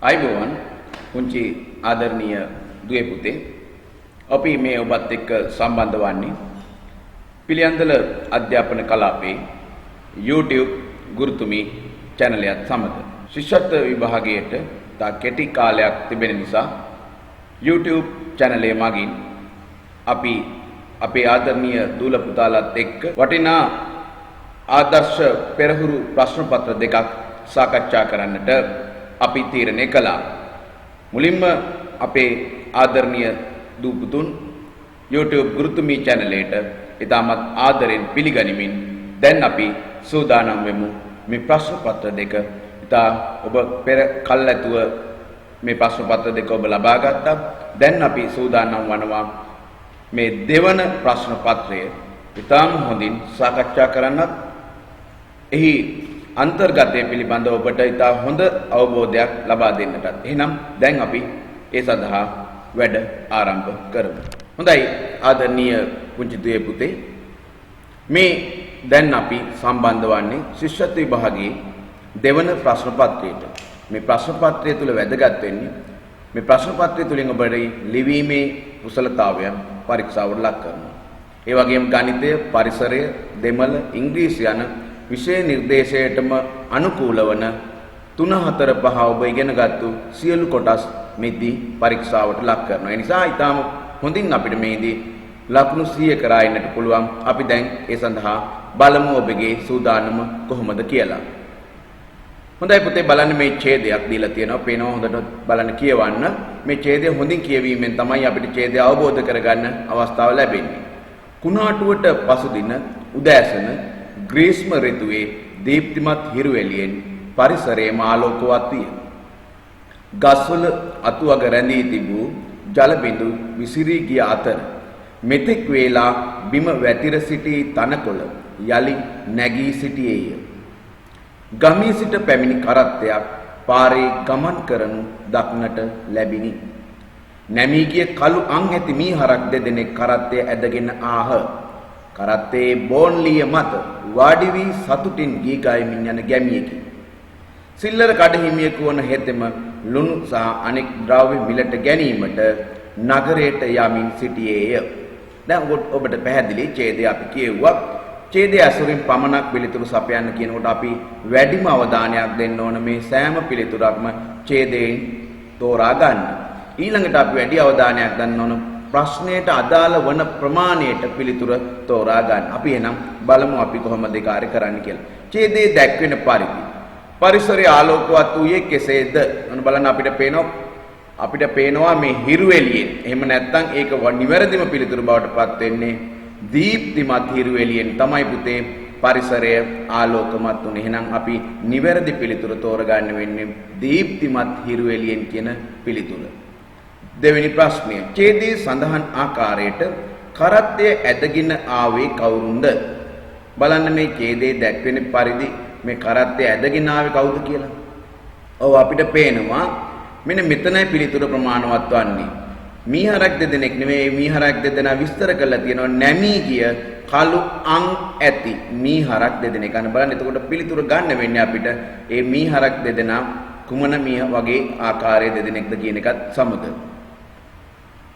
අයිබෝවන් පුංචි ආදරණීය දුවේ පුතේ අපි මේ ඔබත් එක්ක සම්බන්ධ වන්නේ පිළියන්දල අධ්‍යාපන කලාපේ YouTube ගුරුතුමී channel එකත් සමග ශිෂ්‍යත්ව විභාගයට තා කෙටි කාලයක් තිබෙන නිසා YouTube channel එක මගින් අපි අපේ ආදරණීය දූල පුතාලත් එක්ක වටිනා ආදර්ශ පෙරහුරු ප්‍රශ්න පත්‍ර දෙකක් සාකච්ඡා කරන්නට අපි තීරණය කළා. මුලින්ම අපේ ආදරණීය දූ පුතුන් YouTube ගුරුතුමී channel එකට ඉතාමත් ආදරෙන් පිළිගනිමින් දැන් අපි සූදානම් වෙමු මේ ප්‍රශ්න පත්‍ර දෙක ඉතා ඔබ පෙර කල්ැතුව මේ ප්‍රශ්න පත්‍ර දෙක ඔබ ලබා ගත්තා. දැන් අපි සූදානම් වනවා මේ දෙවන ප්‍රශ්න පත්‍රය ඉතාම හොඳින් සාකච්ඡා කරන්නත් එහි අන්තර්ගතය පිළිබඳව ඔබට ඉතා හොඳ අවබෝධයක් ලබා දෙන්නටත්. එහෙනම් දැන් අපි ඒ සඳහා වැඩ ආරම්භ කරමු. හොඳයි ආදරණීය පුංචි දුවේ පුතේ, මේ දැන් අපි සම්බන්ධ වන්නේ ශිෂ්‍යත්ව විභාගයේ දෙවන ප්‍රශ්න පත්‍රයට. මේ ප්‍රශ්න පත්‍රය තුල වැදගත් වෙන්නේ මේ ප්‍රශ්න පත්‍රය තුලින් ඔබට ලිවීමේ කුසලතාවයන් පරීක්ෂාවට ලක් කරනවා. ඒ වගේම ගණිතය, පරිසරය, දෙමළ, ඉංග්‍රීසි යන විෂය නිර්දේශයටම අනුකූල වන 3 4 5 ඔබ ඉගෙනගත්තු සියලු කොටස් මෙදී පරීක්ෂාවට ලක් කරනවා. ඒ නිසා ඊටාම හොඳින් අපිට මේදී ලකුණු 100 කරා ඉන්නට පුළුවන්. අපි දැන් ඒ සඳහා බලමු ඔබගේ සූදානම කොහොමද කියලා. හොඳයි පුතේ, බලන්න මේ ඡේදයක් දීලා තියෙනවා. පේනවා හොඳට බලන්න කියවන්න. මේ ඡේදය හොඳින් කියවීමෙන් තමයි අපිට ඡේදය අවබෝධ කරගන්න අවස්ථාව ලැබෙන්නේ. කුණාටුවට පසුදින උදෑසන ග්‍රීස්ම ඍතුවේ දීප්තිමත් හිරු එළියෙන් පරිසරයේම ආලෝකවත් විය. ගස්වල අතුවග රැඳී තිබූ ජල බිඳු විසිරී ගිය අතර මෙතෙක් වේලා බිම වැතිර සිටි තනකොළ යලි නැගී සිටියේය. ගමේ සිට පැමිණි කරත්තයක් පාරේ ගමන් කරනු දක්නට ලැබිනි. නැමී ගිය කළු අං ඇති මීහරක් දෙදෙනෙක් කරත්තය ඇදගෙන ආහ. කරත්තේ බෝන්ලිය මත වාඩි වී සතුටින් ගී ගයමින් යන ගැමියෙකි. සිල්ලර කඩහිමියෙකු වන හෙතෙම ලුණු සහ අනෙක් ද්‍රව්‍ය මිලට ගැනීමට නගරයට යමින් සිටියේය. දැන් ඔබට පැහැදිලි ඡේදය අපි කියෙව්වා. ඡේදය අසුරින් පමණක් පිළිතුරු සපයන්න කියනකොට අපි වැඩිම අවධානයක් දෙන්න ඕන මේ සෑම පිළිතුරක්ම ඡේදයෙන් තෝරා ගන්න. ඊළඟට අපි වැඩි අවධානයක් ගන්න ඕන ප්‍රශ්නයට අදාළ වන ප්‍රමාණයට පිළිතුර තෝරා ගන්න. අපි එහෙනම් බලමු අපි කොහොමද ඒ කාර්ය කරන්න කියලා. ඡේදයේ දැක්වෙන පරිදි පරිසරයේ ආලෝකවත් වූයේ කෙසේද? අන්න බලන්න අපිට පේනවා මේ හිරු එළියෙන්. එහෙම නැත්නම් ඒක නිවැරදිම පිළිතුරු බවට පත් වෙන්නේ දීප්තිමත් හිරු එළියෙන් තමයි පුතේ පරිසරය ආලෝකමත් වුනේ. එහෙනම් අපි නිවැරදි පිළිතුර තෝරගන්න වෙන්නේ දීප්තිමත් හිරු එළියෙන් කියන පිළිතුර. දෙවෙනි ප්‍රශ්නය. ඡේදයේ සඳහන් ආකාරයට කරත්තය ඇදගෙන ආවේ කවුරුන්ද? බලන්න මේ ඡේදයේ දැක්වෙන පරිදි මේ කරත්තය ඇදගෙන ආවේ කවුද කියලා. ඔව් අපිට පේනවා මෙන්න මෙතනයි පිළිතුර ප්‍රමාණවත් වන්නේ. මීහරක් දෙදෙනෙක් නෙමෙයි, මීහරක් දෙදෙනා විස්තර කරලා තියෙනවා නැමී ගිය කළු අං ඇති මීහරක් දෙදෙනෙක්. අන්න බලන්න එතකොට පිළිතුර ගන්න වෙන්නේ අපිට ඒ මීහරක් දෙදෙනා කුමන මීහ වගේ ආකාරයේ දෙදෙනෙක්ද කියන එකත් සමග.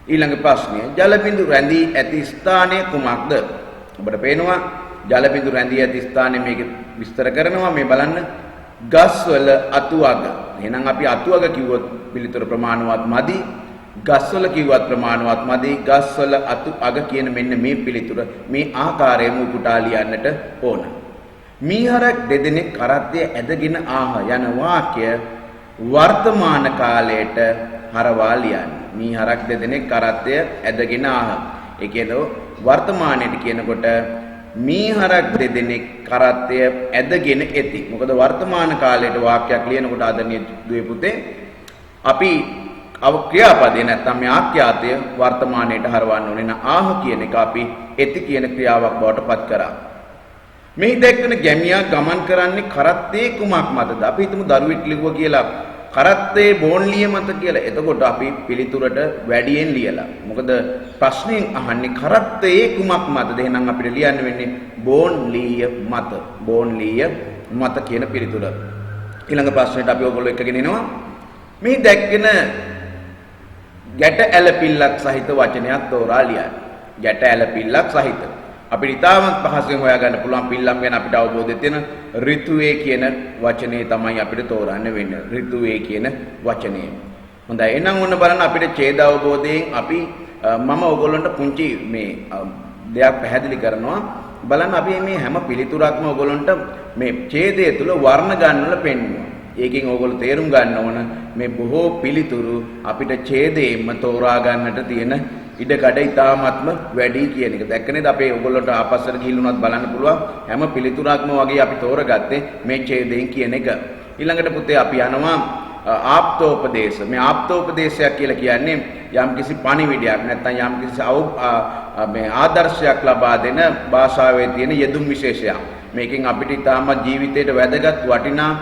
ඊළඟ ප්‍රශ්නය. ජල බිඳු රැඳී ඇති ස්ථානය කුමක්ද? ඔබට පේනවා ජල බිඳු රැඳී ඇති ස්ථානය මේක විස්තර කරනවා. මේ බලන්න ගස්වල අතුවග. එහෙනම් අපි අතුවග කිව්වොත් පිළිතුර ප්‍රමාණවත් මදි. ගස්වල කිව්වත් ප්‍රමාණවත් මදි. ගස්වල අතුවග කියන මෙන්න මේ පිළිතුර මේ ආකාරයෙන්ම උපුටා ලියන්නට ඕන. මීහරක් දෙදෙනෙක් කරත්තය ඇදගෙන ආහ යන වාක්‍ය වර්තමාන කාලයට හරවා ලියන්න. මීහරක් දෙදෙනෙක් කරත්තය ඇදගෙන ආහ. ඒ කියන්නේ වර්තමානයේට කියනකොට මීහරක් දෙදෙනෙක් කරත්තය ඇදගෙන ඇති. මොකද වර්තමාන කාලයට වාක්‍යයක් ලියනකොට ආදරණීය දුවේ පුතේ අපි ක්‍රියාපදේ නැත්නම් මේ ආඛ්‍යාතය වර්තමානයට හරවන්න ඕනේ. න ආහ කියන එක අපි ඇති කියන ක්‍රියාවක් බවට පත් කරා. මේ දැක්වෙන ගැමියා ගමන් කරන්නේ කරත්තේ කුමක් මතද? අපි හිතමු දරුවෙක් ලිව්වා කියලා කරත්තේ බෝන්ලිය මත කියලා. එතකොට අපි පිළිතුරට වැඩියෙන් ලියලා. මොකද ප්‍රශ්නෙන් අහන්නේ කරත්තේ කුමක් මතද? එහෙනම් අපිට ලියන්න වෙන්නේ බෝන්ලිය මත. බෝන්ලිය මත කියන පිළිතුර. ඊළඟ ප්‍රශ්නෙට අපි ඔයගොල්ලෝ එක්කගෙන එනවා. මේ දැක්කන ගැට ඇලපිල්ලක් සහිත වචනයක් තෝරා ලියන්න. ගැට ඇලපිල්ලක් සහිත. අපිට ඉතාමත් පහසුවෙන් හොයාගන්න පුළුවන් පිල්ලම් ගැන අපිට අවබෝධය තියෙන ඍතුවේ කියන වචනේ තමයි අපිට තෝරන්න වෙන්නේ. ඍතුවේ කියන වචනේ. හොඳයි. එහෙනම් ඔන්න බලන්න අපිට ඡේද අවබෝධයෙන් අපි මම ඔයගොල්ලන්ට පුංචි මේ දෙයක් පැහැදිලි කරනවා. බලන්න අපි මේ හැම පිළිතුරක්ම ඔයගොල්ලන්ට මේ ඡේදය තුල වර්ණ ගන්නවල පෙන්වනවා. ඒකෙන් ඕගොල්ලෝ තේරුම් ගන්න ඕන මේ බොහෝ පිළිතුරු අපිට ඡේදයෙන්ම තෝරා ගන්නට තියෙන ඉඩකඩ ඉතාමත්ම වැඩි කියන එක. දැක්ක නේද අපේ ඕගොල්ලන්ට ආපස්සට ගිහිල්ුණත් බලන්න පුළුවන් හැම පිළිතුරක්ම වගේ අපි තෝරගත්තේ මේ ඡේදයෙන් කියන එක. ඊළඟට පුතේ අපි යනවා ආප්තෝපදේශ. මේ ආප්තෝපදේශයක් කියලා කියන්නේ යම්කිසි පණිවිඩයක් නැත්නම් යම්කිසි මේ ආදර්ශයක් ලබා දෙන භාෂාවේ තියෙන යෙදුම් විශේෂයක්. මේකෙන් අපිට ඉතාමත් ජීවිතයට වැදගත් වටිනා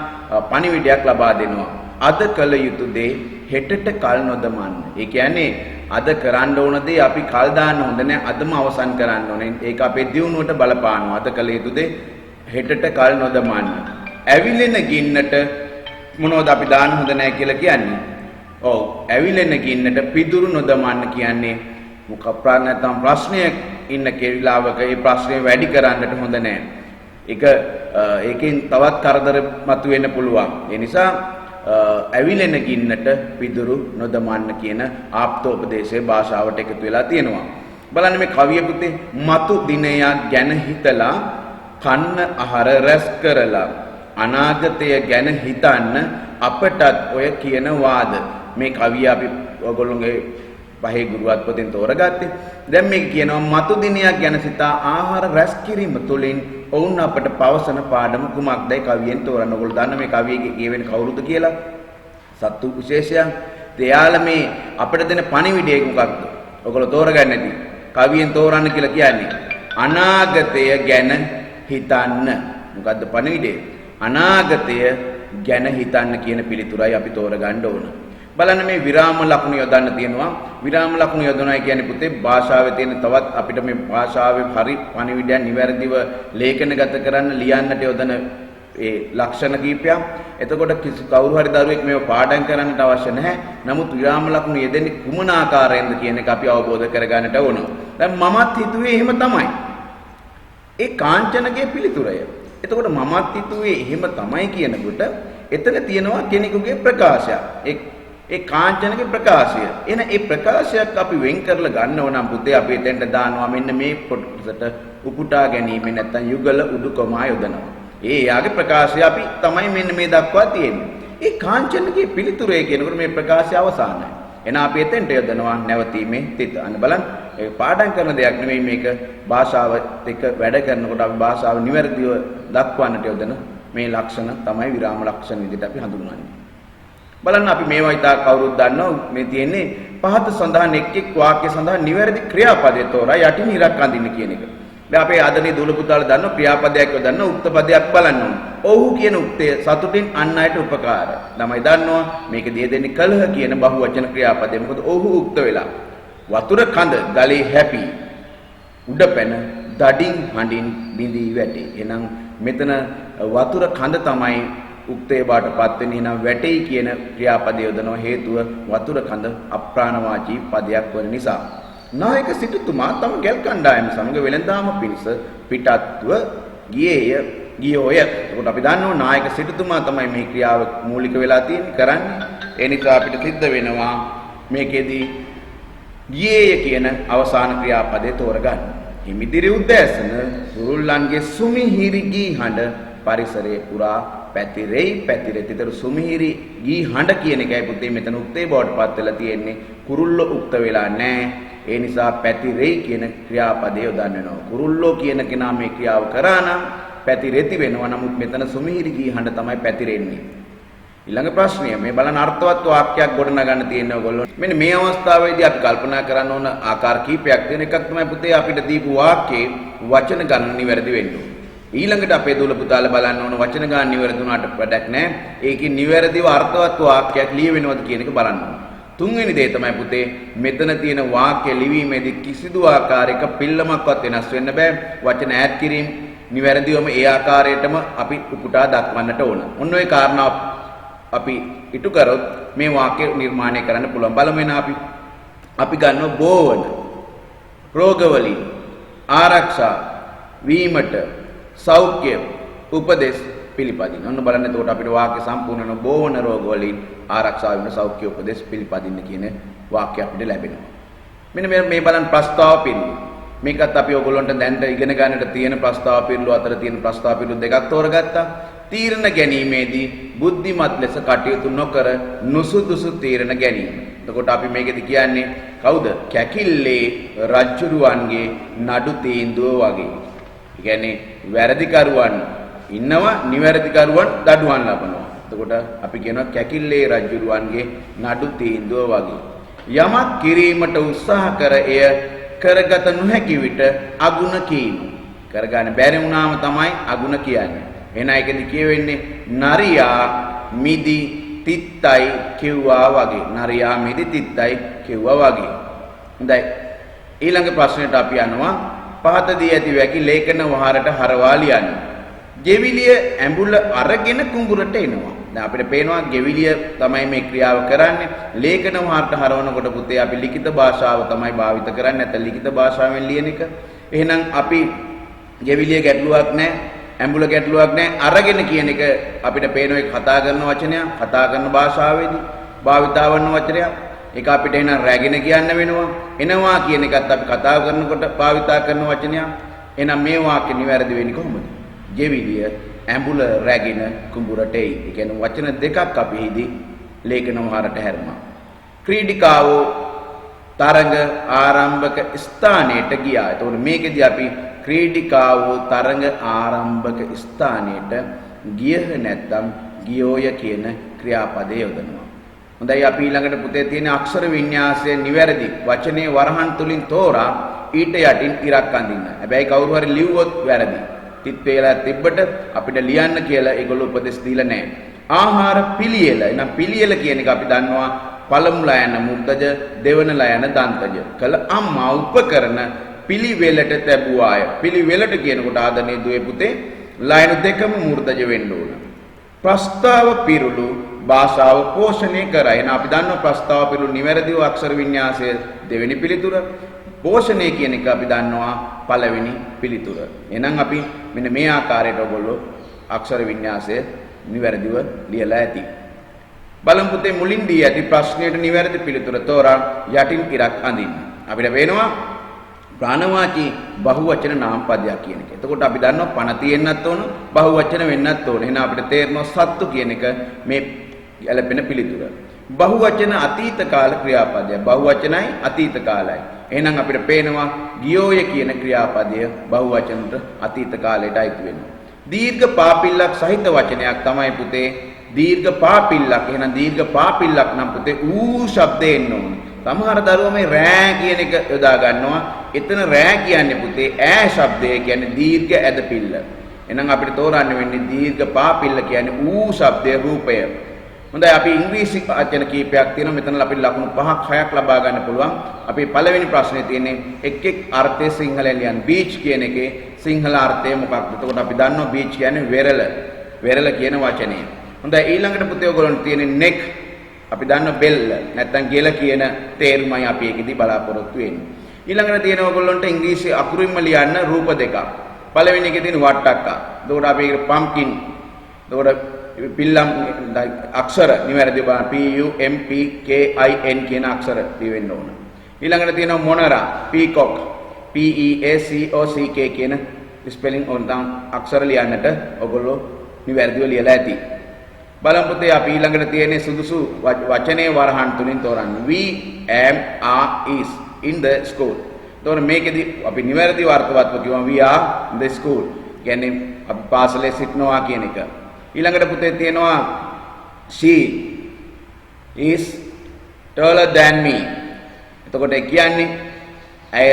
පණිවිඩයක් ලබා දෙනවා. අද කළ යුතු දේ හෙටට කල් නොදමන්න. ඒ කියන්නේ අද කරන්න ඕන දේ අපි කල් දාන්න හොඳ නැහැ. අදම අවසන් කරන්න ඕනේ. ඒක අපේ දියුණුවට බලපානවා. අද කළ යුතු දේ හෙටට කල් නොදමන්න. ඇවිලෙන ගින්නට මොනවද අපි දාන්න හොඳ නැහැ කියලා කියන්නේ? ඔව් ඇවිලෙන ගින්නට පිදුරු නොදමන්න කියන්නේ මොකක් නැත්නම් ප්‍රශ්නයක් ඉන්න කෙවිලාවක ඒ ප්‍රශ්නේ වැඩි කරන්නට හොඳ නැහැ. ඒකෙන් තවත් කරදර මතුවෙන්න පුළුවන්. ඒ නිසා ඇවිලෙන ගින්නට පිදුරු නොදමන්න කියන ආප්තෝපදේශයේ භාෂාවට එකතු වෙලා තියෙනවා. බලන්න මේ කවිය පුතේ මතු දිනයක් ගැන හිතලා කන්න ආහාර රැස් කරලා අනාගතය ගැන හිතන්න අපටත් ඔය කියන වාද. මේ කවිය අපි ඔයගොල්ලෝගේ පහේ ගුරුවත් පොතෙන් තෝරගත්තේ. දැන් මේක කියනවා මතු දිනයක් ගැන සිතා ආහාර රැස් කිරීම තුළින් ඔවුන් අපට පවසන පාඩම කුමක්දයි කවියෙන් තෝරන්න. ඔයගොල්ලෝ දන්න මේ කවියේ කියවෙන කවුරුද කියලා? සත්තු විශේෂයක්. එයාලා මේ අපිට දෙන පණිවිඩය මොකක්ද? ඔයගොල්ලෝ තෝරගන්න ඇති. කවියෙන් තෝරන්න කියලා කියන්නේ අනාගතය ගැන හිතන්න. මොකද්ද පණිවිඩය? අනාගතය ගැන හිතන්න කියන පිළිතුරයි අපි තෝරගන්න ඕන. බලන්න මේ විරාම ලකුණු යොදන්න තියෙනවා. විරාම ලකුණු යොදනවා කියන්නේ පුතේ භාෂාවේ තියෙන තවත් අපිට මේ භාෂාවේ හරි පණිවිඩයන් නිවැරදිව ලේඛනගත කරන්න ලියන්නට යොදන ඒ ලක්ෂණ කීපයක්. එතකොට කවුරු හරි දරුවෙක් මේව පාඩම් කරන්නට අවශ්‍ය නැහැ. නමුත් විරාම ලකුණු යෙදෙන්නේ කුමන ආකාරයෙන්ද කියන එක අපි අවබෝධ කරගන්නට ඕන. දැන් මමත් හිතුවේ එහෙම තමයි. ඒ කාංචනගේ පිළිතුරය. එතකොට මමත් හිතුවේ එහෙම තමයි කියනකොට එතන තියෙනවා කෙනෙකුගේ ප්‍රකාශයක්. ඒ කාංචනගේ ප්‍රකාශය. එන ඒ ප්‍රකාශයක් අපි වෙන් කරලා ගන්නව නම් පුතේ අපි එතෙන්ට දානවා මෙන්න මේ කොටසට උපුටා ගැනීම නැත්තම් යුගල උඩුකමා යොදනවා. යාගේ ප්‍රකාශය අපි තමයි මෙන්න මේ දක්වා තියෙන්නේ. ඒ කාංචනගේ පිළිතුරේ කියනකොට මේ ප්‍රකාශය අවසానයි. එන අපි එතෙන්ට යොදනවා නැවතීමේ තිත. අන්න බලන්න ඒ පාඩම් කරන දෙයක් නෙමෙයි මේක භාෂාවත් එක්ක වැඩ කරනකොට අපි භාෂාව නිවැරදිව දක්වන්නට යොදන මේ ලක්ෂණ තමයි විරාම ලක්ෂණ විදිහට අපි හඳුන්වන්නේ. බලන්න අපි මේවා ඉතා කවුරුත් දන්නවා මේ තියෙන්නේ පහත සඳහන් එක් වාක්‍ය සඳහන් නිවැරදි ක්‍රියාපදයේ තෝරා යටින් ඉරක් අඳින්න කියන එක. දැන් අපේ ආදරණීය දූල පුතාලා දන්නවා ක්‍රියාපදයක් යොදන්න උක්ත පදයක් බලන්න ඕන. ඔව්හු කියන උක්තය සතුටින් අන් අයට උපකාර. ළමයි දන්නවා මේක දිය දෙන්නේ කලහ කියන බහුවචන ක්‍රියාපදය. මොකද ඔව්හු උක්ත වෙලා. වතුර කඳ ගලේ හැපි උඩ පැන දඩින් හඬින් බිඳී වැටේ. එහෙනම් මෙතන වතුර කඳ තමයි උක්තේ බාටපත් වෙන්නේ. නම් වැටෙයි කියන ක්‍රියාපදය යොදනවා හේතුව වතුර කඳ අප්‍රාණවාචී පදයක් වන නිසා. නායක සිටුතුමා තම ගැල් කණ්ඩායම සමග වෙළඳාම පිණිස පිටත්ව ගියෝය. ඒකට අපි දන්නවා නායක සිටුතුමා තමයි මේ ක්‍රියාව මූලික වෙලා තියෙන්නේ කරන්නේ. ඒ නිසා අපිට සිද්ධ වෙනවා මේකෙදී ගියේය කියන අවසාන ක්‍රියාපදේ තෝරගන්න. හිමිදිරි උදෑසන සුරුල්ලන්ගේ සුමිහිරි ගී හඬ පරිසරයේ පුරා පැතිරෙයි පැතිරෙති. ඒතර සුමිහිරි ගී හඬ කියන එකයි පුතේ මෙතන උක්තේ බවට පත් වෙලා තියෙන්නේ. කුරුල්ලෝ උක්ත වෙලා නැහැ. ඒ නිසා පැතිරෙයි කියන ක්‍රියාපදය යොදන්න වෙනවා. කුරුල්ලෝ කියන කෙනා මේ ක්‍රියාව කරා නම් පැතිරෙති වෙනවා. නමුත් මෙතන සුමිහිරි ගී හඬ තමයි පැතිරෙන්නේ. ඊළඟ ප්‍රශ්නය මේ බලන අර්ථවත් වාක්‍යයක් ගොඩනගන්න තියෙන ඕගොල්ලෝ. මෙන්න මේ අවස්ථාවේදී අපි කල්පනා කරන්න ඕන ආකාර කීපයක් තියෙන. එකක් තමයි පුතේ අපිට දීපු වාක්‍යයේ වචන ගණන නිවැරදි වෙන්න ඕන. ඊළඟට අපේ දූල පුතාලා බලන්න ඕන වචන ගණන නිවැරදි වුණාට වැඩක් නැහැ. ඒකේ නිවැරදිව අර්ථවත් වාක්‍යයක් ලියවෙනවද කියන එක බලන්න ඕන. තුන්වෙනි දේ තමයි පුතේ මෙතන තියෙන වාක්‍ය ලිවීමේදී කිසිදු ආකාරයක පිල්ලමක්වත් වෙනස් වෙන්න බෑ. වචන ඈඩ් කිරීම නිවැරදිවම ඒ ආකාරයටම අපි උපුටා දක්වන්නට ඕන. ඔන්න ඔය කාරණා අපි ඉටු කරොත් මේ වාක්‍ය නිර්මාණය කරන්න පුළුවන්. බලමු එන අපි ගන්නවා බෝවන රෝග වලින් ආරක්ෂා වීමට සෞඛ්‍ය උපදෙස් පිළිපදින්න. ඔන්න බලන්න එතකොට අපිට වාක්‍ය සම්පූර්ණ වෙන බෝවන රෝග වලින් ආරක්ෂා වීමට සෞඛ්‍ය උපදෙස් පිළිපදින්න කියන වාක්‍ය අපිට ලැබෙනවා. මෙන්න මේ බලන්න ප්‍රස්තාව පිළිබඳ මේකත් අපි ඔයගොල්ලන්ට දැනට ඉගෙන ගන්නට තියෙන ප්‍රස්තාව පිළිලු අතර තියෙන ප්‍රස්තාව පිළිලු දෙකක් තෝරගත්තා. තීරණ ගැනීමේදී බුද්ධිමත් ලෙස කටයුතු නොකර නුසුදුසු තීරණ ගැනීම. එතකොට අපි මේකෙදි කියන්නේ කවුද? කැකිල්ලේ රජ්ජුරුවන්ගේ නඩු තීන්දුව වගේ. ඒ කියන්නේ වැරදිකරුවන් ඉන්නවා, නිවැරදිකරුවන් දඩුවම් ලබනවා. එතකොට අපි කියනවා කැකිල්ලේ රජ්ජුරුවන්ගේ නඩු තීන්දුව වගේ. යමක් කිරීමට උත්සාහ කර එය කරගත නොහැකි විට අගුණ කීම. කරගන්න බැරි වුණාම තමයි අගුණ කියන්නේ. එන එකෙදි කියවෙන්නේ නරියා මිදි තිත්තයි කිව්වා වගේ. නරියා මිදි තිත්තයි කිව්වා වගේ. හොඳයි. ඊළඟ ප්‍රශ්නෙට අපි යනවා. පහතදී ඇති වැකි ලේඛන වහරට හරවා ලියන්න. ගෙවිලිය ඇඹුල අරගෙන කුඹුරට එනවා. දැන් අපිට පේනවා ගෙවිලිය තමයි මේ ක්‍රියාව කරන්නේ. ලේඛන වහරට හරවනකොට පුතේ අපි ලිඛිත භාෂාව තමයි භාවිත කරන්නේ. නැත්නම් ලිඛිත භාෂාවෙන් ලියන එක. එහෙනම් අපි ගෙවිලිය ගැටලුවක් නැහැ. ඇඹුල ගැටලුවක් නැහැ. අරගෙන කියන එක අපිට පේනවා ඒක කතා කරන වචනයක්. කතා කරන භාෂාවේදී භාවිතා වන වචනයක්. ඒක අපිට එන රැගෙන කියන්න වෙනවා. එනවා කියන එකත් අපි කතා කරනකොට භාවිතා කරන වචනයක්. එහෙනම් මේ වාක්‍ය නිවැරදි වෙන්නේ කොහොමද? ගෙවිලිය ඇඹුල රැගෙන කුඹුරට එයි. ඒ කියන්නේ වචන දෙකක් අපි හිදී ලේඛන වහරට හැරුණා. ක්‍රීඩිකාවෝ තරඟ ආරම්භක ස්ථානයට ගියා. එතකොට මේකෙදී අපි ක්‍රීඩිකාවෝ තරඟ ආරම්භක ස්ථානයට ගියහ නැත්නම් ගියෝය කියන ක්‍රියාපදය යොදනවා. හොඳයි අපි ඊළඟට පුතේ තියෙන අක්ෂර වින්‍යාසය නිවැරදි වචනේ වරහන් තුලින් තෝරා ඊට යටින් ඉරක් අඳින්න. හැබැයි කවුරු හරි ලිව්වොත් වැරදි. තිත් වේලා තිබ්බට අපිට ලියන්න කියලා ඒගොල්ලෝ උපදෙස් දීලා නැහැ. ආහාර පිළියෙල. එහෙනම් පිළියෙල කියන එක අපි දන්නවා පළමුලා යන මුද්දජ දෙවනලා යන දන්තජ. කළ අම්මා උපකරණ පිළිවෙලට තැබුවාය. පිළිවෙලට කියනකොට ආදරණීය දුවේ පුතේ ලයින් දෙකම මූර්ධජ වෙන්න ඕන. ප්‍රස්තාව පිරුළු භාෂාව පෝෂණය කරයි. එහෙනම් අපි දන්නවා ප්‍රස්තාව පිරුළු නිවැරදිව අක්ෂර වින්‍යාසය දෙවෙනි පිළිතුර. පෝෂණය කියන එක අපි දන්නවා පළවෙනි පිළිතුර. එහෙනම් අපි මෙන්න මේ ආකාරයට ඔයගොල්ලෝ අක්ෂර වින්‍යාසය නිවැරදිව ලියලා ඇති. බලමු පුතේ මුලින් දී ඇති ප්‍රශ්නයට නිවැරදි පිළිතුර තෝරා යටින් ඉරක් අඳින්න. අපිට පේනවා ප්‍රාණවාචී බහුවචන නාමපදයක් කියන එක. එතකොට අපි දන්නවා පණ තියෙන්නත් ඕන, බහුවචන වෙන්නත් ඕන. එහෙනම් අපිට තේරෙනවා සත්තු කියන එක මේ ගැලපෙන පිළිතුර. බහුවචන අතීත කාල ක්‍රියාපදය. බහුවචනයි අතීත කාලයි. එහෙනම් අපිට පේනවා ගියෝය කියන ක්‍රියාපදය බහුවචනට අතීත කාලයට අයිති වෙනවා. දීර්ඝ පාපිල්ලක් සහිත වචනයක් තමයි පුතේ දීර්ඝ පාපිල්ලක්. එහෙනම් දීර්ඝ පාපිල්ලක් නම් පුතේ ඌ ශබ්දේ එන්න ඕනේ. සමහර දරුවෝ මේ රෑ කියන එක යොදා ගන්නවා. එතන රෑ කියන්නේ පුතේ ඈ ශබ්දය කියන්නේ දීර්ඝ ඇද පිල්ල. එහෙනම් අපිට තෝරන්න වෙන්නේ දීර්ඝ පාපිල්ල කියන්නේ ඌ ශබ්දයේ රූපය. හොඳයි අපි ඉංග්‍රීසි වචන කීපයක් තියෙනවා. මෙතන අපිට ලකුණු 5ක් 6ක් ලබා ගන්න පුළුවන්. අපි පළවෙනි ප්‍රශ්නේ තියෙන්නේ එක් අර්ථය සිංහලෙන් ලියන්න. බීච් කියන එකේ සිංහල අර්ථය මොකක්ද? එතකොට අපි දන්නවා බීච් කියන්නේ වෙරළ. වෙරළ කියන වචනය. හොඳයි ඊළඟට පුතේ ඔයගොල්ලන්ට තියෙන්නේ නෙක්. අපි දන්නවා බෙල්ල. නැත්තම් ගෙල කියන තේරුමයි අපි ඒකෙදි බලාපොරොත්තු වෙන්නේ. ඊළඟට තියෙන ඔයගොල්ලන්ට ඉංග්‍රීසි අකුරින්ම ලියන්න රූප දෙකක්. පළවෙනි එකේ තියෙන වට්ටක්කා. එතකොට අපි ඒකට පම්කින්. එතකොට පිල්ලම් අක්ෂර නිවැරදි බලන්න P U M P K I N කියන අක්ෂර ලියවෙන්න ඕන. ඊළඟට තියෙනවා මොනරා peacock P E A C O C K කියන ස්පෙලිං ඕනනම් අක්ෂර ලියන්නට ඔයගොල්ලෝ නිවැරදිව ලියලා ඇති. බලමු පුතේ අපි ඊළඟට තියෙන්නේ සුදුසු වචනේ වරහන් තුලින් තෝරන්න. We am are is in the school. එතකොට මේකෙදි අපි නිවැරදිව අර්ථවත්ව කියවම we are in the school. කියන්නේ අපි පාසලේ සිටිනවා කියන එක. ඊළඟට පුතේ තියෙනවා she is taller than me. එතකොට ඒ කියන්නේ ඇය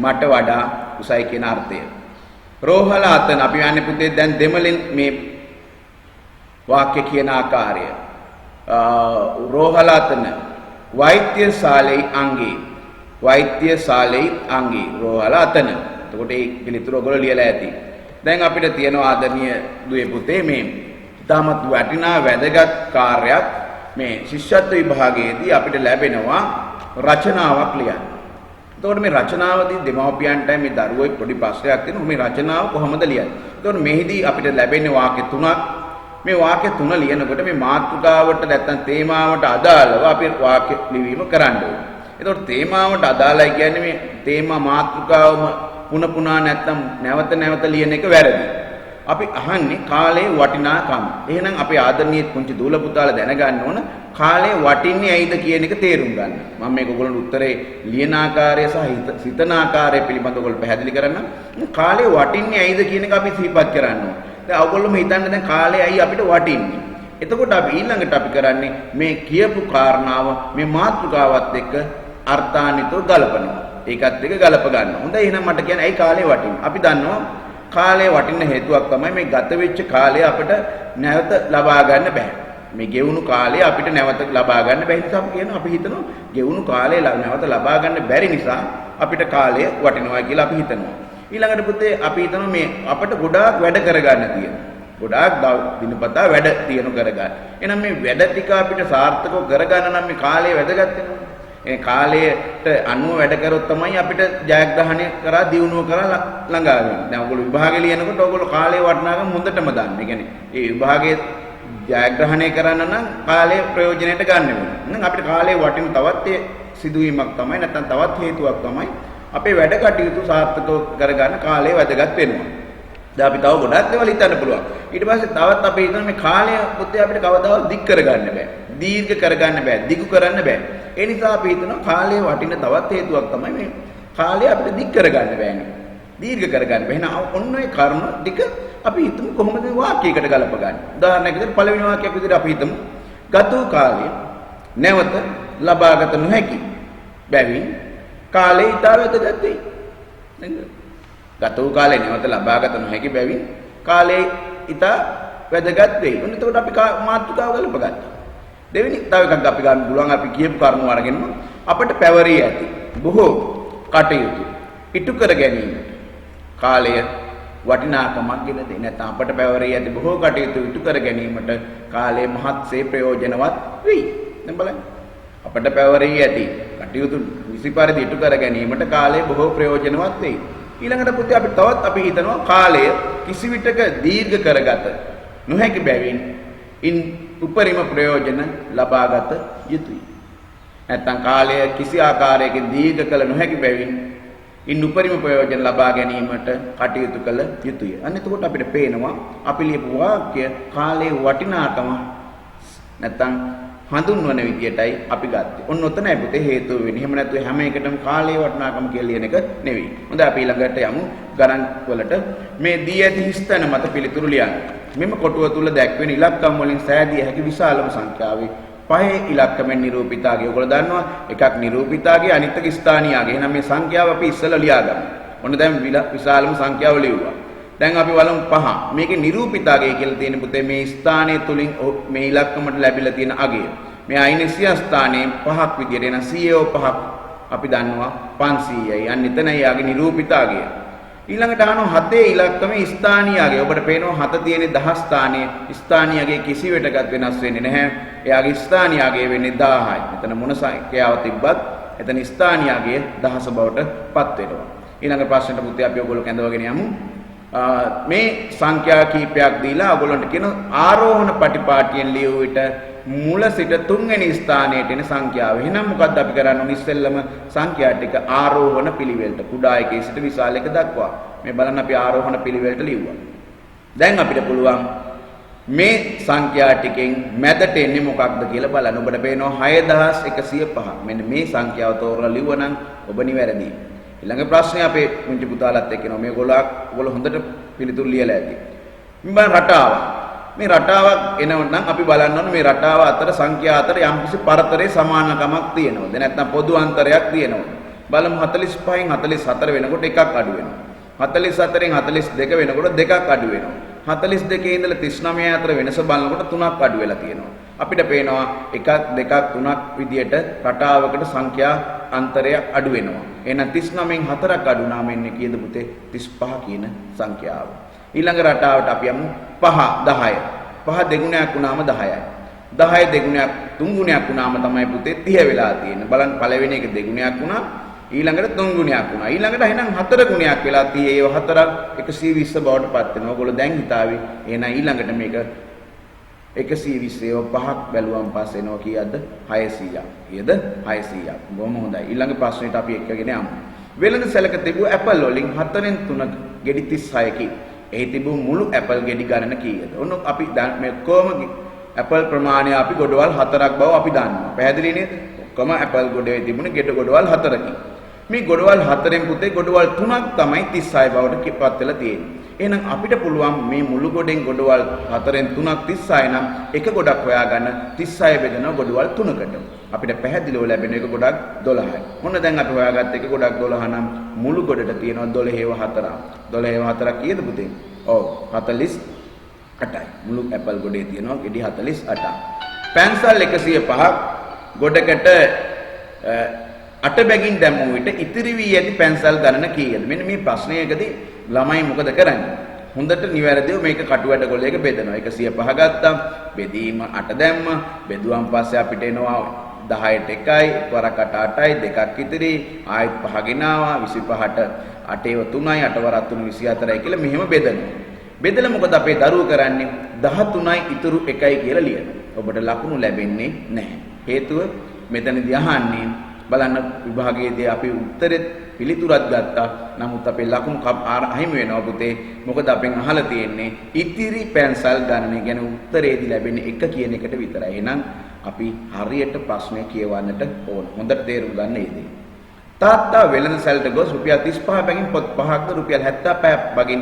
මට වඩා උසයි කියන අර්ථය. රෝහලාතන අපි යන්නේ පුතේ දැන් දෙමළෙන් මේ වාක්‍ය කියන ආකාරය. රෝහලාතන වෛද්‍යශාලේ අංගේ. වෛද්‍යශාලේ අංගේ රෝහලාතන. එතකොට ඒ පිළිතුර ඔයගොල්ලෝ ලියලා ඇති. දැන් අපිට තියෙනවා ආදරණීය දුවේ පුතේ මේ ඉතාමත් වටිනා වැදගත් කාර්යයක් මේ ශිෂ්‍යත්ව විභාගයේදී අපිට ලැබෙනවා රචනාවක් ලියන්න. එතකොට මේ රචනාවදී දෙමව්පියන්ට මේ දරුවෙක් පොඩි ප්‍රශ්නයක් තියෙනවා මේ රචනාව කොහොමද ලියන්නේ? එතකොට මෙහිදී අපිට ලැබෙන්නේ වාක්‍ය තුනක්. මේ වාක්‍ය තුන ලියනකොට මේ මාතෘකාවට නැත්නම් තේමාවට අදාළව අපි වාක්‍ය ලිවීම කරන්න ඕනේ. එතකොට තේමාවට අදාළයි කියන්නේ මේ තේමා මාතෘකාවම පුන නැත්නම් නැවත නැවත ලියන එක වැරදි. අපි අහන්නේ කාලේ වටිනාකම. එහෙනම් අපේ ආදරණීය පුංචි දූල පුතාලා දැනගන්න ඕන කාලේ වටින්නේ ඇයිද කියන එක තේරුම් ගන්න. මම මේක ඔයගොල්ලන්ට උත්තරේ ලියන ආකාරය සහ සිතන ආකාරය පිළිබඳව ඔයගොල්ලෝ පැහැදිලි කරන්න. කාලේ වටින්නේ ඇයිද කියන එක අපි සිහිපත් කරන්න ඕන. දැන් ඔයගොල්ලෝම හිතන්නේ දැන් කාලේ ඇයි අපිට වටින්නේ? එතකොට අපි ඊළඟට අපි කරන්නේ මේ කියපු කාරණාව මේ මාතෘකාවත් එක්ක අර්ථාන්විතව ගලපනවා. ඒකත් එක්ක ගලප ගන්නවා. හොඳයි එහෙනම් මට කියන්න ඇයි කාලේ වටින්නේ? අපි දන්නවා කාලේ වටින හේතුවක් තමයි මේ ගත වෙච්ච කාලය අපිට නැවත ලබා ගන්න බෑ. මේ ගෙවුණු කාලය අපිට නැවත ලබා ගන්න බැරි නිසා අපි කියනවා අපි හිතනවා ගෙවුණු කාලය නැවත ලබා ගන්න බැරි නිසා අපිට කාලය වටිනවා කියලා අපි හිතනවා. ඊළඟට පුතේ අපි හිතනවා මේ අපිට ගොඩාක් වැඩ කරගන්න තියෙනවා. ගොඩාක් දිනපතා වැඩ තියෙනු කරගන්න. එහෙනම් මේ වැඩ ටික අපිට සාර්ථකව කරගන්න නම් මේ කාලය වැදගත් වෙනවා. ඒ කාලයට අනුව වැඩ කරොත් තමයි අපිට ජයග්‍රහණය කරා දියුණුව කරා ළඟා වෙන්නේ. දැන් ඔයගොල්ලෝ විභාගෙ ලියනකොට ඔයගොල්ලෝ කාලේ වටිනාකම හොඳටම දන්න. ඒ කියන්නේ ඒ විභාගයේ ජයග්‍රහණය කරන්න නම් කාලය ප්‍රයෝජනයට ගන්න වෙනවා. එහෙනම් අපිට කාලේ වටින තවත් සිදුවීමක් තමයි නැත්නම් තවත් හේතුවක් තමයි අපේ වැඩ කටයුතු සාර්ථකව කරගන්න කාලය වැදගත් වෙනවා. දැන් අපි තව ගොඩක් දේවල් හිතන්න පුළුවන්. ඊට පස්සේ තවත් අපි හිතන මේ කාලය පුතේ අපිට කවදාවත් දික් කරගන්න බෑ. දීර්ඝ කරගන්න බෑ. දිගු කරන්න බෑ. ඒ නිසා අපි හිතනවා කාලයේ වටින තවත් හේතුවක් තමයි මේ කාලය අපිට දික් කරගන්න බෑනේ. දීර්ඝ කරගන්න බෑ. එහෙනම් ඔන්න ඔය කර්ම ටික අපි හිතමු කොහොමද වාක්‍යයකට ගලප ගන්න. උදාහරණයක් විදිහට පළවෙනි වාක්‍යයක් විදිහට අපි හිතමු ගත වූ කාලය නැවත ලබාගත නොහැකි බැවින් කාලේ ඊට වැදගත් වෙයි. නේද? ගත වූ කාලේ නැවත ලබාගත නොහැකි බැවින් කාලේ ඊට වැදගත් වෙයි. ඔන්න එතකොට අපි මාතෘකාව ගලප ගන්නවා. දෙවෙනි තව එකක් අපි ගන්න පුළුවන් අපි කියපු කරුණු අරගෙන අපිට පැවරී ඇති බොහෝ කටයුතු ඉටු කර ගැනීම කාලය වටිනාකමක් ගෙන දෙන්නේ. නැත්නම් අපිට පැවරී ඇති බොහෝ කටයුතු ඉටු කර ගැනීමට කාලය මහත්සේ ප්‍රයෝජනවත් වෙයි. දැන් බලන්න. අපිට පැවරී ඇති කටයුතු නිසි පරිදි ඉටු කර ගැනීමට කාලය බොහෝ ප්‍රයෝජනවත් වෙයි. ඊළඟට පුතේ අපි තවත් අපි හිතනවා කාලය කිසිවිටක දීර්ඝ කරගත නොහැකි බැවින් උපරිම ප්‍රයෝජන ලබාගත යුතුයි. නැත්නම් කාලය කිසි ආකාරයකින් දීර්ඝ කළ නොහැකි බැවින් උපරිම ප්‍රයෝජන ලබා ගැනීමට කටයුතු කළ යුතුය. අන්න එතකොට අපිට පේනවා අපි ලියපු වාක්‍ය කාලයේ වටිනාකම නැත්නම් හඳුන්වන විදියටයි අපි ගත්තේ. ඔන්න ඔතනයි පුතේ හේතුව වෙන්නේ. එහෙම නැත්නම් හැම එකටම කාලයේ වටිනාකම කියලා ලියන එක නෙවෙයි. හොඳයි අපි ඊළඟට යමු ගණන් වලට. මේ දී ඇති හිස්තැන මත පිළිතුරු ලියන්න. මෙම කොටුව තුල දැක්වෙන ඉලක්කම් වලින් සෑදිය හැකි විශාලම සංඛ්‍යාවේ පහේ ඉලක්කමෙන් නිරූපිතාගේ. ඔයගොල්ලෝ දන්නවා එකක් නිරූපිතාගේ අනිත් එක ස්ථානීයගේ. එහෙනම් මේ සංඛ්‍යාව අපි ඉස්සෙල්ලා ලියාගමු. ඔන්න දැන් විශාලම සංඛ්‍යාව ලියුවා. දැන් අපි බලමු 5. මේකේ නිරූපිතාගේ කියලා තියෙන පුතේ මේ ස්ථානයේ තුලින් මේ ඉලක්කමට ලැබිලා තියෙන අගය. මේ අයිනසිය ස්ථානයේ 5ක් විදියට එන 5ක් අපි දන්නවා 500යි. අන්න එතනයි යාගේ නිරූපිතාගේ. ඊළඟට අහනවා 7 ඉලක්කමේ ස්ථානීයගේ. ඔබට පේනවා 7 තියෙන 10 ස්ථානයේ ස්ථානීයගේ කිසිවෙටකත් වෙනස් වෙන්නේ නැහැ. එයාගේ ස්ථානීයගේ වෙන්නේ 1000යි. එතන මොන සංඛ්‍යාව තිබ්බත් එතන ස්ථානීයගේ 1000 බවට පත් වෙනවා. ඊළඟ ප්‍රශ්නෙට පුතේ අපි ඔයගොල්ලෝ කැඳවගෙන යමු. මේ සංඛ්‍යා කීපයක් දීලා ඔයගොල්ලන්ට කියන ආරෝහණ පටිපාටියෙන් ලියුව විට මුල සිට තුන්වෙනි ස්ථානයට එන සංඛ්‍යාව. එහෙනම් මොකද්ද අපි කරන්න ඕනේ ඉස්සෙල්ලම සංඛ්‍යා ටික ආරෝහණ පිළිවෙලට කුඩා එකේ සිට විශාල එක දක්වා. මේ බලන්න අපි ආරෝහණ පිළිවෙලට ලිව්වා. දැන් අපිට පුළුවන් මේ සංඛ්‍යා ටිකෙන් මැදට එන්නේ මොකක්ද කියලා බලන්න. ඔබට පේනවා 6105. මෙන්න මේ සංඛ්‍යාව තෝරලා ලිව්වනම් ඔබ නිවැරදියි. ඊළඟ ප්‍රශ්නේ අපේ මුංචි පුතාලත් එක්ක එනවා. මේගොල්ලෝ හොඳට පිළිතුරු ලියලා ඇති. මේ රටාව. මේ රටාවක් එනවනම් අපි බලන්න ඕනේ මේ රටාව අතර සංඛ්‍යා අතර යම්කිසි පරතරයේ සමානකමක් තියෙනවද? නැත්නම් පොදු අන්තරයක් තියෙනවද? බලමු 45න් 44 වෙනකොට එකක් අඩු වෙනවා. 44න් 42 වෙනකොට දෙකක් අඩු වෙනවා. 42 ඉඳලා 39 අතර වෙනස බලනකොට තුනක් අඩු වෙලා තියෙනවා. අපිට පේනවා 1 2 3ක් විදියට රටාවකට සංඛ්‍යා අන්තරය අඩු වෙනවා. එහෙනම් 39න් 4ක් අඩු වුණාම එන්නේ කීයද පුතේ? 35 කියන සංඛ්‍යාව. ඊළඟ රටාවට අපි යමු 5 10. 5 දෙගුණයක් වුණාම 10යි. 10 දෙගුණයක් තුන් ගුණයක් වුණාම තමයි පුතේ 30 වෙලා තියෙන්නේ. බලන්න පළවෙනි එක දෙගුණයක් වුණා. ඊළඟට තුන් ගුණයක් වුණා. ඊළඟට එහෙනම් හතර ගුණයක් වෙලා 30 ඒව හතරක් 120 බවට පත් වෙනවා. ඔයගොල්ලෝ දැන් හිතාවි. එහෙනම් ඊළඟට මේක 120 ඒව පහක් බැලුවම පස්සේ එනවා කීයක්ද? 600ක්. කීයද? 600ක්. බොහොම හොඳයි. ඊළඟ ප්‍රශ්නෙට අපි එක්කගෙන යමු. වෙළඳ සැලක තිබූ ඇපල් වලින් 4න් 3 ගෙඩි 36කි. එහි තිබූ මුළු ඇපල් ගෙඩි ගණන කීයද? ඔන්න අපි මේ කොහොම ඇපල් ප්‍රමාණය අපි ගොඩවල් 4ක් බව අපි දන්නවා. පැහැදිලි නේද? ඔක්කොම ඇපල් ගොඩේ තිබුණේ ගොඩවල් 4කින්. මේ ගොඩවල් 4න් පුතේ ගොඩවල් 3ක් තමයි 36 බවට පත් වෙලා තියෙන්නේ. එහෙනම් අපිට පුළුවන් මේ මුළු ගොඩෙන් ගොඩවල් 4න් 3ක් 36 නම් එක ගොඩක් හොයාගන්න 36 බෙදෙනවා ගොඩවල් 3කට. අපිට පැහැදිලිව ලැබෙන එක ගොඩක් 12යි. මොන දැන් අපි හොයාගත්ත එක ගොඩක් 12 නම් මුළු ගොඩට තියෙනවා 12/4. 12/4 කීයද පුතේ? ඔව් 48යි. මුළු ඇපල් ගොඩේ තියෙනවා ගෙඩි 48ක්. පැන්සල් 105ක් ගොඩකට 8 බැගින් දැමුව විට ඉතිරි වී ඇති පැන්සල් ගණන කීයද? මෙන්න මේ ප්‍රශ්නයකදී ළමයි මොකද කරන්නේ? හොඳට නිවැරදිව මේක කටුවැට ගොල්ලේක බෙදනවා. 105 ගත්තා. බෙදීම 8 දැම්ම. බෙදුවාන් පස්සේ අපිට එනවා 10ට 1යි, වරක් 8යි, දෙකක් ඉතිරි. ආයෙත් 5 ගෙනාවා. 25ට 8 3යි, 8 වරක් 3 24යි කියලා මෙහෙම බෙදනවා. බෙදලා මොකද අපේ දරුවෝ කරන්නේ? 13යි ඉතුරු 1යි කියලා ලියනවා. ඔබට ලකුණු ලැබෙන්නේ නැහැ. හේතුව මෙතනදී අහන්නේ බලන්න විභාගයේදී අපි උත්තරෙත් පිළිතුරක් ගත්තා. නමුත් අපේ ලකුණු අහිමි වෙනවා පුතේ. මොකද අපෙන් අහලා තියෙන්නේ ඉතිරි පැන්සල් ගණන ගැන උත්තරේදී ලැබෙන්නේ 1 කියන එකට විතරයි. එහෙනම් අපි හරියට ප්‍රශ්නය කියවන්නට ඕන. හොඳට තේරුම් ගන්න ඒ දේ. තාත්තා වෙළඳ සැලට ගොස් රුපියල් 35 බැගින් පොත් 5ක්ද රුපියල් 75 බැගින්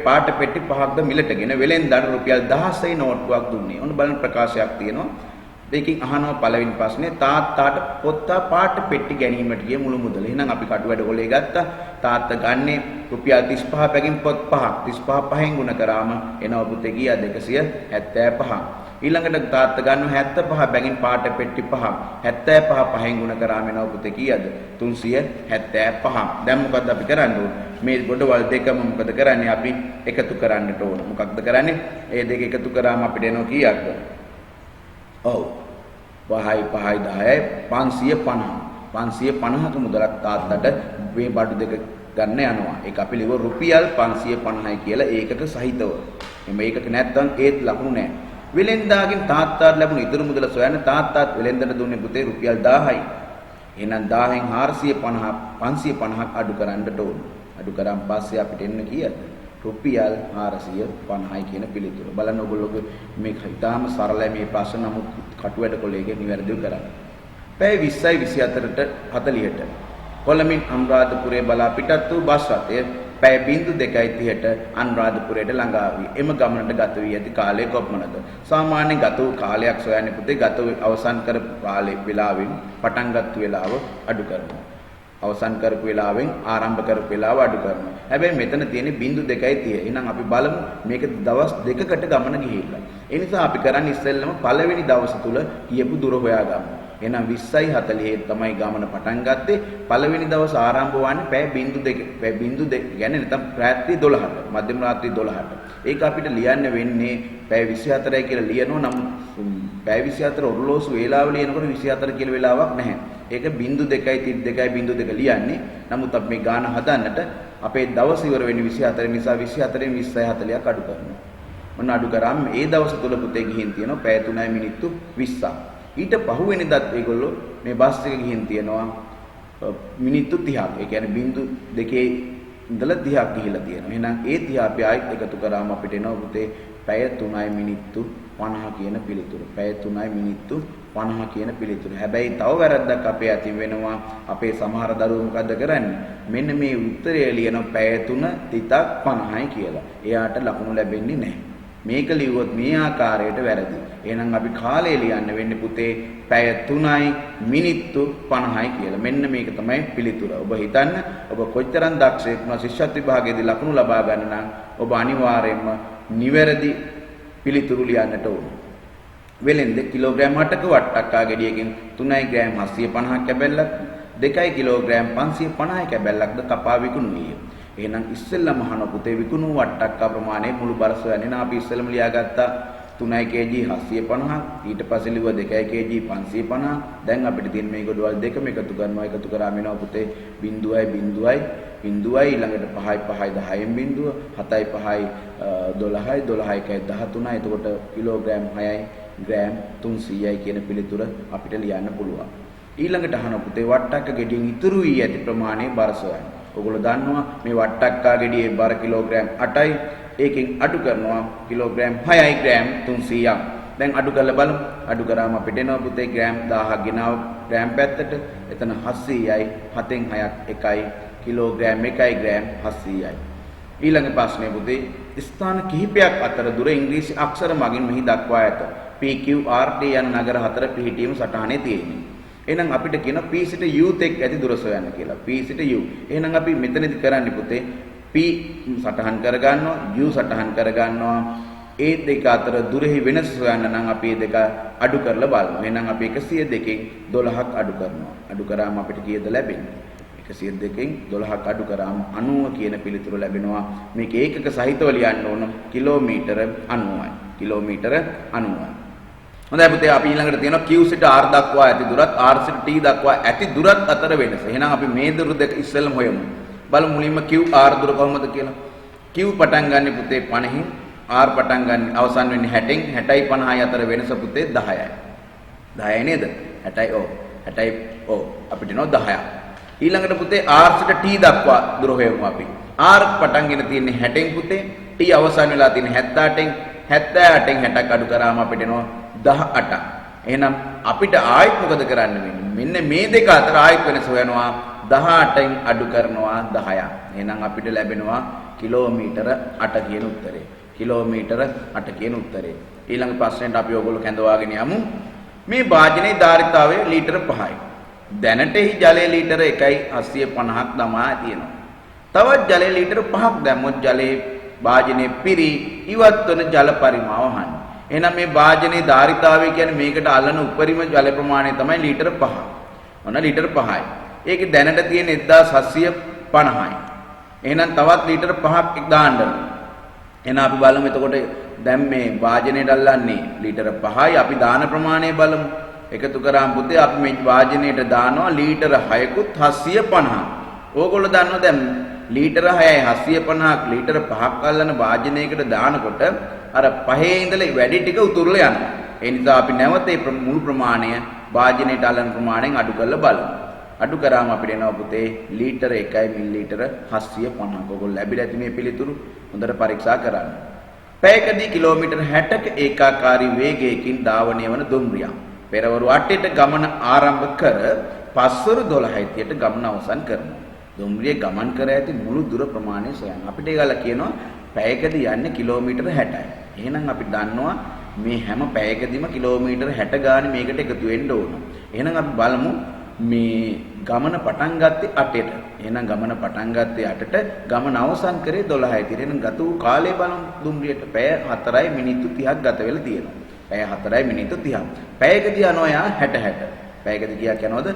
පාට පෙට්ටි 5ක්ද මිලටගෙන වෙළෙන්දාට රුපියල් 16 නෝට්ටුවක් දුන්නේ. ඔන්න බලන්න ප්‍රකාශයක් තියෙනවා. දෙකින් අහනවා පළවෙනි ප්‍රශ්නේ තාත්තාට පොත්ත පාට පෙට්ටි ගැනීමට ගිය මුළු මුදල. එහෙනම් අපි කටුවැඩ ගොලේ ගත්තා. තාත්තා ගන්නේ රුපියල් 35 බැගින් පොත් 5ක්. 35 5න් ගුණ කරාම එනවා පුතේ ගියා 275. ඊළඟට තාත්තා ගන්නවා 75 බැගින් පාට පෙට්ටි 5ක්. 75 5න් ගුණ කරාම එනවා පුතේ කීයද? 375. දැන් මොකද්ද අපි කරන්න ඕන? මේ ගොඩවල් දෙකම මොකද කරන්නේ? අපි එකතු කරන්නට ඕන. මොකක්ද කරන්නේ? මේ දෙක එකතු කරාම අපිට එනවා කීයක්ද? ඔව් 5යි 10යි 550. 550ක මුදලක් තාත්තට මේ බඩු දෙක ගන්න යනවා. ඒක අපි ලියව රුපියල් 550යි කියලා ඒකක සහිතව. එමෙ ඒකක නැත්තම් ඒත් ලකුණු නැහැ. වෙලෙන්දාගෙන් තාත්තාට ලැබුණු ඉතුරු මුදල සොයන්න තාත්තාත් වෙලෙන්දට දුන්නේ පුතේ රුපියල් 1000යි. එහෙනම් 1000න් 550ක් අඩු කරන්නට ඕන. අඩු කරාන් පස්සේ අපිට එන්න කීයද? රුපියල් 450යි කියන පිළිතුර. බලන්න ඔයගොල්ලෝ මේක ඉතාම සරලයි මේ ප්‍රශ්න. නමුත් කටුවැඩ කොලේගේ නිවැරදිව කරන්න. පැය 20යි 24ට 40ට කොළඹින් අනුරාධපුරයේ බලා පිටත් වූ බස් රථය පැය 02:30ට අනුරාධපුරයට ළඟා වී එම ගමනට ගත වී ඇති කාලය කොපමණද? සාමාන්‍ය ගත වූ කාලයක් සොයන්නේ පුතේ ගත වූ අවසන් කරපු කාලේ වෙලාවෙන් පටන් ගත්ත වෙලාව අඩු කරනවා. අවසන් කරපු වෙලාවෙන් ආරම්භ කරපු වෙලාව අඩු කරනවා. හැබැයි මෙතන තියෙන්නේ 02:30. එහෙනම් අපි බලමු මේක දවස් දෙකකට ගමන ගිහිල්ලා. ඒ නිසා අපි කරන්නේ ඉස්සෙල්ලම පළවෙනි දවස තුල කියපු දුර හොයාගමු. එහෙනම් 20:40 තමයි ගමන පටන් ගත්තේ. පළවෙනි දවස් ආරම්භ වන්නේ පැය 02. පැය 02 කියන්නේ නැත්නම් රාත්‍රී 12ට. මධ්‍යම රාත්‍රී 12ට. ඒක අපිට ලියන්න වෙන්නේ පැය 24යි කියලා ලියනවා. නම් පැය 24 ඔරලෝසු වේලාව ලියනකොට 24 කියලා වෙලාවක් නැහැ. ඒක 02:32 ලියන්නේ. නමුත් අපි මේ ගාන හදන්නට අපේ දවස් ඉවර වෙන්නේ 24 නිසා 24න් 20:40ක් අඩු කරනවා. මොන අඩු කරාම ඒ දවස් තුල පුතේ ගිහින් තියෙනවා පැය 3යි මිනිත්තු 20ක්. ඊට පහුවෙනිදත් ඒගොල්ලෝ මේ බස් එක ගිහින් තියෙනවා මිනිත්තු 30ක්. ඒ කියන්නේ 02 ඉඳලා 30ක් ගිහිලා තියෙනවා. එහෙනම් ඒ 30 අපි ආයෙත් එකතු කරාම අපිට එනවා පුතේ පැය 3යි මිනිත්තු 50 කියන පිළිතුර. පැය 3යි මිනිත්තු 50 කියන පිළිතුර. හැබැයි තව වැරද්දක් අපේ අතින් වෙනවා. අපේ සමහර දරුවෝ මොකද්ද කරන්නේ? මෙන්න මේ උත්තරය ලියන පැය 3 තිතක් 50යි කියලා. එයාට ලකුණු ලැබෙන්නේ නැහැ. මේක ලියුවොත් මේ ආකාරයට වැරදි. එහෙනම් අපි කාලය ලියන්න වෙන්නේ පුතේ පැය 3යි මිනිත්තු 50යි කියලා. මෙන්න මේක තමයි පිළිතුර. ඔබ හිතන්න ඔබ කොච්චරම් දක්ෂයෙක් වුණා ශිෂ්‍යත්ව විභාගයේදී ලකුණු ලබා ගන්න නම් ඔබ අනිවාර්යයෙන්ම නිවැරදි පිළිතුරු ලියන්නට ඕන. වෙලෙන්ද කිලෝග්‍රෑම් 8ක වට්ටක්කා ගෙඩියකින් 3යි ග්‍රෑම් 750ක් කැබැල්ලක් 2යි කිලෝග්‍රෑම් 550ක කැබැල්ලක්ද කපා විකුණුවේය. එහෙනම් ඉස්සෙල්ලම අහන පුතේ විකුණු වට්ටක්කා ප්‍රමාණය මුළු බර සොයන්නේ. අපි ඉස්සෙල්ලම ලියාගත්තා 3 kg 750ක් ඊට පස්සේ ලිව්වා 2 kg 550 දැන් අපිට තියෙන මේ ගොඩවල් දෙකම එකතු කරනවා එකතු කරාම එනවා පුතේ 0.0 ඊළඟට 5යි 10න් බිඳුව 7යි 5යි 12යි 12යි 13යි එතකොට කිලෝග්‍රෑම් 6යි ග්‍රෑම් 300යි කියන පිළිතුර අපිට ලියන්න පුළුවන්. ඊළඟට අහන පුතේ වට්ටක්ක ගෙඩියෙන් ඉතුරු වී ඇති ප්‍රමාණය බර සොයන්න. ඔයගොල්ලෝ දන්නවා මේ වට්ටක්කා ගෙඩියේ බර කිලෝග්‍රෑම් 8යි ඒකෙන් අඩු කරනවා කිලෝග්‍රෑම් 6යි ග්‍රෑම් 300ක්. දැන් අඩු කරලා බලමු. අඩු කරාම අපිට එනවා පුතේ ග්‍රෑම් 1000ක් ගෙනාව ග්‍රෑම් පැත්තට. එතන 700යි 7න් 6ක් 1යි කිලෝග්‍රෑම් 1යි ග්‍රෑම් 700යි. ඊළඟ ප්‍රශ්නය පුතේ ස්ථාන කිහිපයක් අතර දුර ඉංග්‍රීසි අක්ෂර මගින් මෙහි දක්වා ඇත. PQRT යන නගර හතර පිහිටීම සටහනේ තියෙන්නේ. එහෙනම් අපිට කියන P සිට U තෙක් ඇති දුර සොයන්න කියලා. P සිට U. එහෙනම් අපි මෙතනදි කරන්නේ පුතේ P සටහන් කරගන්නවා U සටහන් කරගන්නවා. ඒ දෙක අතර දුරෙහි වෙනස සොයන්න නම් අපි මේ දෙක අඩු කරලා බලමු. එහෙනම් අපි 102කින් 12ක් අඩු කරනවා. අඩු කරාම අපිට කීයද ලැබෙන්නේ? 102කින් 12ක් අඩු කරාම 90 කියන පිළිතුර ලැබෙනවා. මේක ඒකක සහිතව ලියන්න ඕන කිලෝමීටර 90යි. කිලෝමීටර 90යි. හොඳයි පුතේ අපි ඊළඟට තියෙනවා Q සිට R දක්වා ඇති දුරත් R සිට T දක්වා ඇති දුරත් අතර වෙනස. එහෙනම් අපි මේ දුර දෙක ඉස්සෙල්ලම හොයමු. බලමු මුලින්ම QR දුර කොහොමද කියලා. Q පටන් ගන්න පුතේ 50න් R පටන් ගන්න අවසන් වෙන්නේ 60න් 60යි 50යි අතර වෙනස පුතේ 10යි. 10යි නේද? 60යි ඔව්. 60යි ඔව්. අපිට එනවා 10ක්. ඊළඟට පුතේ R සිට T දක්වා දුර හොයමු අපි. R පටන්ගෙන තියෙන්නේ 60න් පුතේ T අවසන් වෙලා තියෙන්නේ 78න් 78න් 60ක් අඩු කරාම අපිට එනවා 18ක්. එහෙනම් අපිට ආයෙත් මොකද කරන්න වෙන්නේ? මෙන්න මේ දෙක අතර ආයෙත් වෙනස හොයනවා 18න් අඩු කරනවා 10ක්. එහෙනම් අපිට ලැබෙනවා කිලෝමීටර 8 කියන උත්තරේ. කිලෝමීටර 8 කියන උත්තරේ. ඊළඟ ප්‍රශ්නෙට අපි ඔයගොල්ලෝ කැඳවාගෙන යමු. මේ භාජනයේ ධාරිතාවය ලීටර 5යි. දැනටෙහි ජලයේ ලීටර 1.850ක් දමා තියෙනවා. තවත් ජලයේ ලීටර 5ක් දැම්මොත් ජලයේ භාජනයේ පිරි ඉවත් වන ජල පරිමාව අහන්න. එහෙනම් මේ භාජනයේ ධාරිතාවය කියන්නේ මේකට අල්ලන උපරිම ජල ප්‍රමාණය තමයි ලීටර 5. ඔන්න ලීටර 5යි. ඒකේ දැනට තියෙන 1750යි. එහෙනම් තවත් ලීටර 5ක් දාන්න. එහෙනම් අපි බලමු එතකොට දැන් මේ භාජනයට අල්ලන්නේ ලීටර 5යි. අපි දාන ප්‍රමාණය බලමු. එකතු කරාම පුතේ අපි මේ වාජනයට දානවා ලීටර 6කුත් 750. ඕගොල්ලෝ දන්නවා දැන් ලීටර 6යි 750ක් ලීටර 5ක් අල්ලන වාජනයකට දානකොට අර 5 ඉඳලා වැඩි ටික උතුරලා යනවා. ඒ නිසා අපි නැවත මේ මුළු ප්‍රමාණය වාජනයට අල්ලන ප්‍රමාණයෙන් අඩු කරලා බලමු. අඩු කරාම අපිට එනවා පුතේ ලීටර 1යි මිලිලීටර 750ක්. ඕගොල්ලෝ ලැබිලා ඇති මේ පිළිතුරු හොඳට පරීක්ෂා කරන්න. පැයකදී කිලෝමීටර් 60ක ඒකාකාරී වේගයකින් ධාවනය වන දුම්රියක් පෙරවරු 8ට ගමන ආරම්භ කර පස්වරු 12ට ගමන අවසන් කරනවා. දුම්රිය ගමන් කර ඇති මුළු දුර ප්‍රමාණය සොයන්න. අපිට ඒගොල්ලෝ කියනවා පැයකදී යන්නේ කිලෝමීටර් 60යි. එහෙනම් අපි දන්නවා මේ හැම පැයකදීම කිලෝමීටර් 60 ගානේ මේකට එකතු වෙන්න ඕන. එහෙනම් අපි බලමු මේ ගමන පටන් ගත්තේ 8ට. එහෙනම් ගමන පටන් ගත්තේ 8ට ගමන අවසන් කරේ 12යි. එහෙනම් ගත වූ කාලය බලමු දුම්රියට පැය 4යි මිනිත්තු 30ක් ගත වෙලා තියෙනවා. පැය 4යි මිනිත්තු 30ක්. පැයකදී යනවා යා 60. පැයකදී කීයක් යනවද?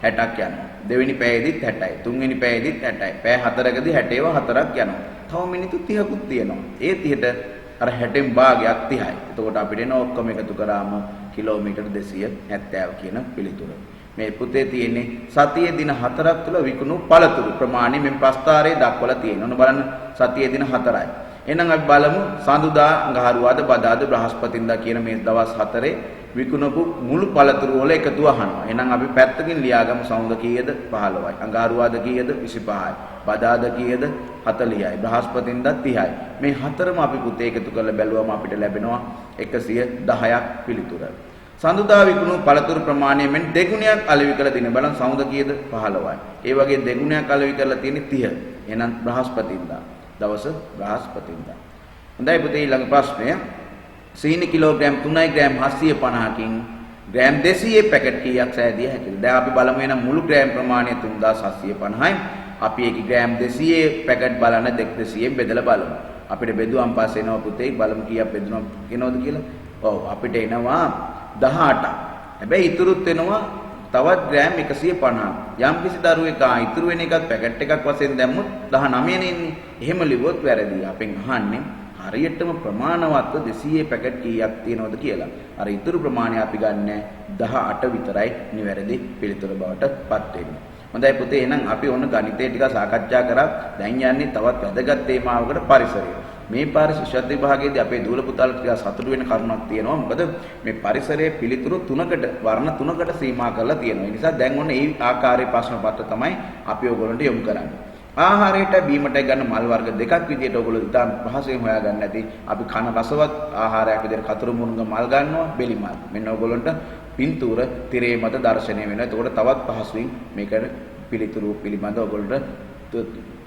60ක් යනවා. දෙවෙනි පැයේදීත් 60යි. තුන්වෙනි පැයේදීත් 60යි. පැය 4කදී 60ව 4ක් යනවා. තව මිනිත්තු 30කුත් තියෙනවා. ඒ 30ට අර 60න් භාගයක් 30යි. එතකොට අපිට එන ඔක්කොම එකතු කරාම කිලෝමීටර් 270 කියන පිළිතුර. මේ පුතේ තියෙන්නේ සතියේ දින 4ක් තුල විකුණු පළතුරු ප්‍රමාණය මෙන් ප්‍රස්ථාරයේ දක්වලා තියෙනවා. ඔන්න බලන්න සතියේ දින 4යි. එහෙනම් අපි බලමු සඳුදා අඟහරුවාද බදාද බ්‍රහස්පතින්දා කියන මේ දවස් 4 විකුණපු මුළු පළතුරු වල එකතුව අහනවා. එහෙනම් අපි පැත්තකින් ලියාගමු සඳුදා කීයද 15යි. අඟහරුවාද කීයද 25යි. බදාද කීයද 40යි. බ්‍රහස්පතින්දා 30යි. මේ හතරම අපි පුතේ එකතු කරලා බැලුවම අපිට ලැබෙනවා 110ක් පිළිතුර. සඳුදා විකුණු පළතුරු ප්‍රමාණය මෙන් දෙගුණයක් අලෙවි කළ දින බලන්න සඳුදා කීයද 15යි. ඒ වගේ දෙගුණයක් අලෙවි කරලා තියෙන්නේ 30. එහෙනම් බ්‍රහස්පතින්දා දවස බ්‍රහස්පතින්දා. හොඳයි පුතේ ඊළඟ ප්‍රශ්නය. සීනි කිලෝග්‍රෑම් 3යි ග්‍රෑම් 750කින් ග්‍රෑම් 200 පැකට් කීයක් සෑදිය හැකිද? දැන් අපි බලමු එන මුළු ග්‍රෑම් ප්‍රමාණය 3750යි. අපි ඒක ග්‍රෑම් 200 පැකට් බලන්න 200ෙන් බෙදලා බලමු. අපිට බෙදුවම් පස්සේ එනවා පුතේ බලමු කීයක් බෙදුනම කියනවද කියලා. ඔව් අපිට එනවා 18ක්. හැබැයි ඉතුරුත් වෙනවා තවත් ග්‍රෑම් 150ක්. යම් කිසි දරුවෙක් ඉතුරු වෙන එකත් පැකට් එකක් වශයෙන් දැම්මොත් 19 නේ ඉන්නේ. එහෙම ලිව්වොත් වැරදි. අපෙන් අහන්නේ හරියටම ප්‍රමාණවත්ව 200 පැකට් කීයක් තියෙනවද කියලා. අර ඉතුරු ප්‍රමාණය අපි ගන්න 18 විතරයි නිවැරදි පිළිතුර බවට පත් වෙන්නේ. හොඳයි පුතේ, එහෙනම් අපි ඔන්න ගණිතය ටික සාකච්ඡා කරා. දැන් යන්නේ තවත් වැදගත් තේමාවකට, පරිසරය. මේ පාරිශිෂ්‍යත්ව විභාගයේදී අපේ දූල පුතාලා ටික සතුටු වෙන කරුණක් තියෙනවා. මොකද මේ පරිසරයේ පිළිතුරු තුනකට, වර්ණ තුනකට සීමා කරලා තියෙනවා. ඒ නිසා දැන් ඔන්න මේ ආකාරයේ ප්‍රශ්න පත්‍ර තමයි අපි ඔයගොල්ලන්ට යොමු කරන්නේ. ආහාරයට බීමට ගන්න මල් වර්ග දෙකක් විදියට ඔයගොල්ලෝ ඉතාම පහසුවෙන් හොයාගන්න ඇති. අපි කන රසවත් ආහාරයක් විදියට කතුරු මුරුංග මල් ගන්නවා, බෙලි මල්. මෙන්න ඔයගොල්ලන්ට පින්තූර තිරේ මත දැర్శණය වෙනවා. එතකොට තවත් පහසුවෙන් මේකට පිළිතුරු පිළිබඳව ඔයගොල්ලන්ට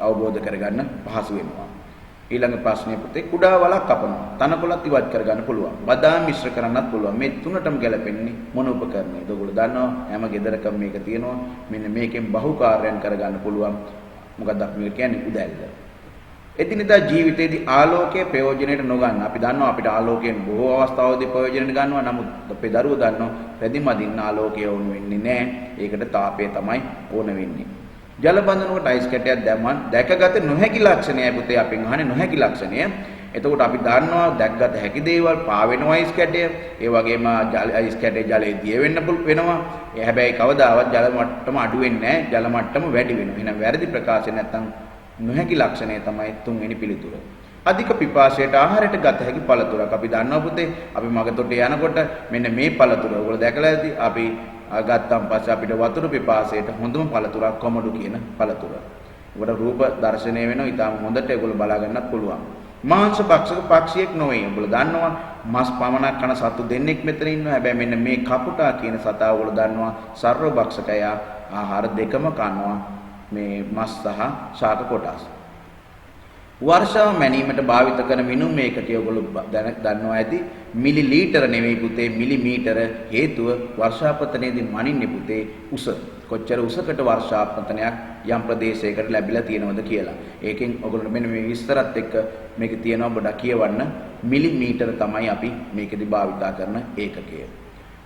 අවබෝධ කරගන්න පහසු වෙනවා. ඊළඟ ප්‍රශ්නය පුතේ, කුඩා වලක් කපනවා. තනකොළත් ඉවත් කරගන්න පුළුවන්. බදාම් මිශ්‍ර කරන්නත් පුළුවන්. මේ තුනටම ගැලපෙන්නේ මොන උපකරණයද? ඔයගොල්ලෝ දන්නවා හැම ගෙදරකම මේක තියෙනවා. මෙන්න මේකෙන් බහුකාර්යයන් කරගන්න පුළුවන්. මොකක්ද අපි කියන්නේ? උදැල්ල. එදිනෙදා ජීවිතයේදී ආලෝකයේ ප්‍රයෝජනෙට නොගන්න. අපි දන්නවා අපිට ආලෝකයෙන් බොහෝ අවස්ථාවලදී ප්‍රයෝජනෙට ගන්නවා. නමුත් අපේ දරුවෝ දන්නවා රැදිමදින්න ආලෝකය ඕන වෙන්නේ නැහැ. ඒකට තාපය තමයි ඕන වෙන්නේ. ජල බඳුනකට අයිස් කැටයක් දැම්මන් දැකගත නොහැකි ලක්ෂණයයි පුතේ අපෙන් අහන්නේ, නොහැකි ලක්ෂණය. එතකොට අපි දන්නවා දැක්ගත හැකි දේවල් පාවෙනවා අයිස් කැටය. ඒ වගේම අයිස් කැටේ ජලයේ දිය වෙන්න වෙනවා. ඒ හැබැයි කවදාවත් ජල මට්ටම අඩු වෙන්නේ නැහැ. ජල මට්ටම වැඩි වෙනවා. එහෙනම් වැරදි ප්‍රකාශය නැත්තම් නොහැකි ලක්ෂණය තමයි තුන්වෙනි පිළිතුර. අධික පිපාසයට ආහාරයට ගත හැකි පළතුරක්. අපි දන්නවා පුතේ අපි මගතොටේ යනකොට මෙන්න මේ පළතුර ඔයගොල්ලෝ දැකලා ඇති. අපි ගත්තාන් පස්සේ අපිට වතුර පිපාසයට හොඳම පළතුරක් කොමඩු කියන පළතුර. උඩ රූප දැర్శණය වෙනවා. ඊටම හොඳට ඒගොල්ලෝ බලා ගන්නත් පුළුවන්. මාංශ භක්ෂක පක්ෂියෙක් නොවේ. ඔයගොල්ලෝ දන්නවා මස් පමණක් කන සතු දෙන්නෙක් මෙතන ඉන්නවා. හැබැයි මෙන්න මේ කපුටා කියන සතා ඔයගොල්ලෝ දන්නවා සර්ව භක්ෂකයා. ආහාර දෙකම කනවා, මේ මස් සහ ශාක කොටස්. වර්ෂාව මැනීමට භාවිත කරන මිනුම් මේකකය ඔයගොල්ලෝ දන්නවා ඇති. මිලිලීටර නෙවෙයි පුතේ, මිලිමීටර. හේතුව වර්ෂාපතනයේදී මනින්නේ පුතේ උස. කොච්චර උසකට වර්ෂාපතනයක් යම් ප්‍රදේශයකට ලැබිලා තියෙනවද කියලා. ඒකෙන් ඔයගොල්ලෝ මෙන්න මේ විස්තරත් එක්ක මේක තියෙනවා පොඩ්ඩක් කියවන්න. මිලිමීටර තමයි අපි මේකෙදී භාවිතා කරන ඒකකය.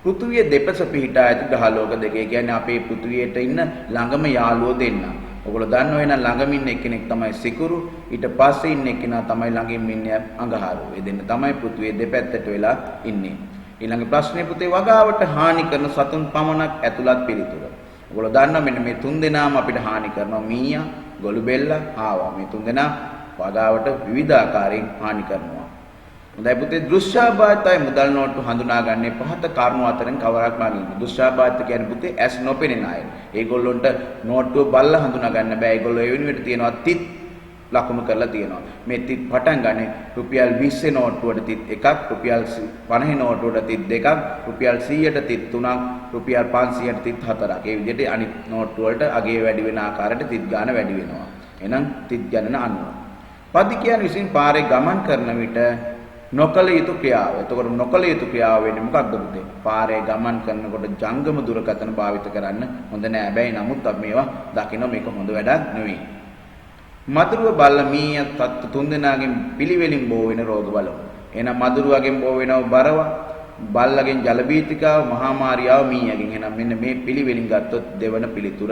පෘථුවිය දෙපස පිහිටා ඇති ග්‍රහලෝක දෙක. ඒ කියන්නේ අපේ පෘථුවියට ඉන්න ළඟම යාළුවෝ දෙන්න. ඔයගොල්ලෝ දන්නව එහෙනම් ළඟම ඉන්න එක්කෙනෙක් තමයි සිකුරු, ඊට පස්සේ ඉන්න එක්කෙනා තමයි ළඟින් ඉන්නේ අඟහරු. ඒ දෙන්න තමයි පෘථුවියේ දෙපැත්තට වෙලා ඉන්නේ. ඊළඟ ප්‍රශ්නේ පුතේ, වගාවට හානි කරන සතුන් පමණක් ඇතුළත් පිළිතුර. ඔයගොල්ලෝ දන්නවා මෙන්න මේ තුන් දෙනාම අපිට හානි කරනවා. මීයා, ගොළුබෙල්ලා, ආවා. මේ තුන් දෙනා වගාවට විවිධ ආකාරයෙන් හානි කරනවා. හොඳයි පුතේ, දෘශ්‍යාබාධිතයි මුදල් නෝට්ටු හඳුනාගන්නේ පහත කරුණු අතරින් කවරක් මාගින්ද? දෘශ්‍යාබාධිත කියන්නේ පුතේ ඇස් නොපෙනෙන අය. ඒගොල්ලොන්ට නෝට්ටුව බලලා හඳුනා ගන්න බෑ. ඒගොල්ලෝ ඒ වෙනුවට තියනවා තිත් ලකුණු කරලා තියෙනවා. මේ තිත් පටන් ගන්නේ රුපියල් 20 නෝට්ටුවට තිත් එකක්, රුපියල් 50 නෝට්ටුවට තිත් දෙකක්, රුපියල් 100ට තිත් තුනක්, රුපියල් 500ට තිත් හතරක්. ඒ විදිහට අනිත් නෝට්ටු වලට අගේ වැඩි වෙන ආකාරයට තිත් ගාන වැඩි වෙනවා. එහෙනම් තිත් ගණන අනුව. පදිකයන් විසින් පාරේ ගමන් කරන විට නොකල යුතු ක්‍රියාව. එතකොට නොකල යුතු ක්‍රියාව වෙන්නේ මොකක්ද පුතේ? පාරේ ගමන් කරනකොට ජංගම දුරකථන භාවිත කරන්න හොඳ නෑ. හැබැයි නමුත් අපි මේවා දකින්න මේක හොඳ වැඩක් නෙවෙයි. මදුරුව බල්ල මීයා තත්තු තුන් දෙනාගෙන් පිළිවෙලින් බෝ වෙන රෝග බලමු. එහෙනම් මදුරුවගෙන් බෝ වෙනව බරව, බල්ලගෙන් ජල බීතිකාව, මහා මාරියාව මීයාගෙන්. එහෙනම් මෙන්න මේ පිළිවෙලින් ගත්තොත් දෙවන පිළිතුර.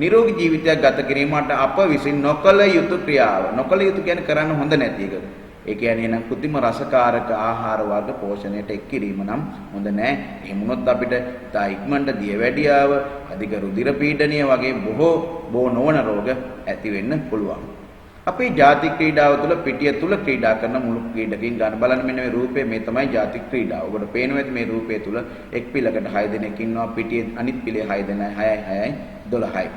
නිරෝගී ජීවිතයක් ගත කිරීමට අප විසින් නොකල යුතු ක්‍රියාව. නොකල යුතු කියන්නේ කරන්න හොඳ නැති එක. ඒ කියන්නේ නම් කෘත්‍රිම රසකාරක ආහාර වර්ග පෝෂණයට එක් කිරීම නම් හොඳ නෑ. එහෙම වුණොත් අපිට තා ඉක්මනට දියවැඩියාව, අධික රුධිර පීඩනය වගේ බොහෝ නොවන රෝග ඇති වෙන්න පුළුවන්. අපේ ජාතික ක්‍රීඩාව තුළ පිටිය තුළ ක්‍රීඩා කරන මුළු ක්‍රීඩකින් ගන්න බලන්න මෙන්න මේ රූපය, මේ තමයි ජාතික ක්‍රීඩාව. ඔබට පේනවා ඇති මේ රූපය තුළ එක් පිලකට 6 දෙනෙක් ඉන්නවා. පිටියේ අනිත් පිලේ 6 දෙනයි, 6යි 6යි 12යි.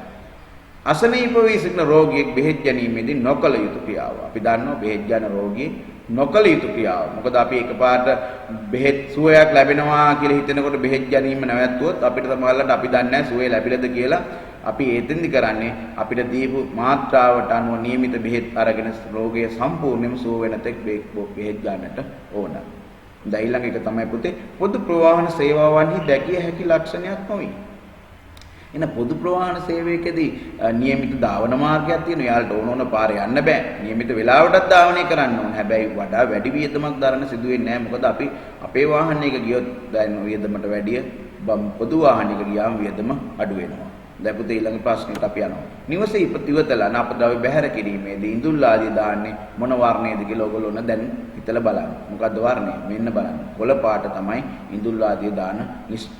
අසනීප වී සිටින රෝගියෙක් බෙහෙත් ගැනීමේදී නොකල යුතු ක්‍රියාව. අපි දන්නවා බෙහෙත් ගන්න රෝගියෙක් නොකල යුතු ක්‍රියාව. මොකද අපි එකපාරට බෙහෙත් සුවයක් ලැබෙනවා කියලා හිතනකොට බෙහෙත් ගැනීම නැවැත්තුවොත් අපිට සමහරවිට අපි දන්නේ නැහැ සුවය ලැබිලාද කියලා. අපි ඒතෙන්දි කරන්නේ අපිට දීපු මාත්‍රාවට අනුව નિયમિત බෙහෙත් අරගෙන රෝගය සම්පූර්ණයෙන්ම සුව වෙන තෙක් බෙහෙත් ගන්නට ඕන. දැන් ඊළඟ එක තමයි පුතේ, පොදු ප්‍රවාහන සේවාවන්හි දැකිය හැකි ලක්ෂණයක් නොවේ. එන පොදු ප්‍රවාහන සේවයකදී નિયમિત ධාවන මාර්ගයක් තියෙනවා. යාලට ඕන පාරේ යන්න බෑ. નિયમિત වෙලාවටත් ධාවනය කරන්න ඕන. හැබැයි වඩා වැඩි වියදමක් දරන්න සිදු වෙන්නේ නැහැ. මොකද අපි අපේ වාහනයක ගියොත් දැන් වියදමට වැඩිය පොදු වාහනයක ගියාම වියදම අඩු වෙනවා. දැන් පුතේ ඊළඟ ප්‍රශ්නෙට අපි යනවා. නිවසේ ඉපතිවතලා අපද්‍රව්‍ය බැහැර කිරීමේදී ඉඳුල් ආදී දාන්නේ මොන වර්ණයේද කියලා ඔයගොල්ලෝ දැන් හිතලා බලන්න. මොකද්ද වර්ණය? මෙන්න බලන්න. කොළ පාට තමයි ඉඳුල් ආදී දාන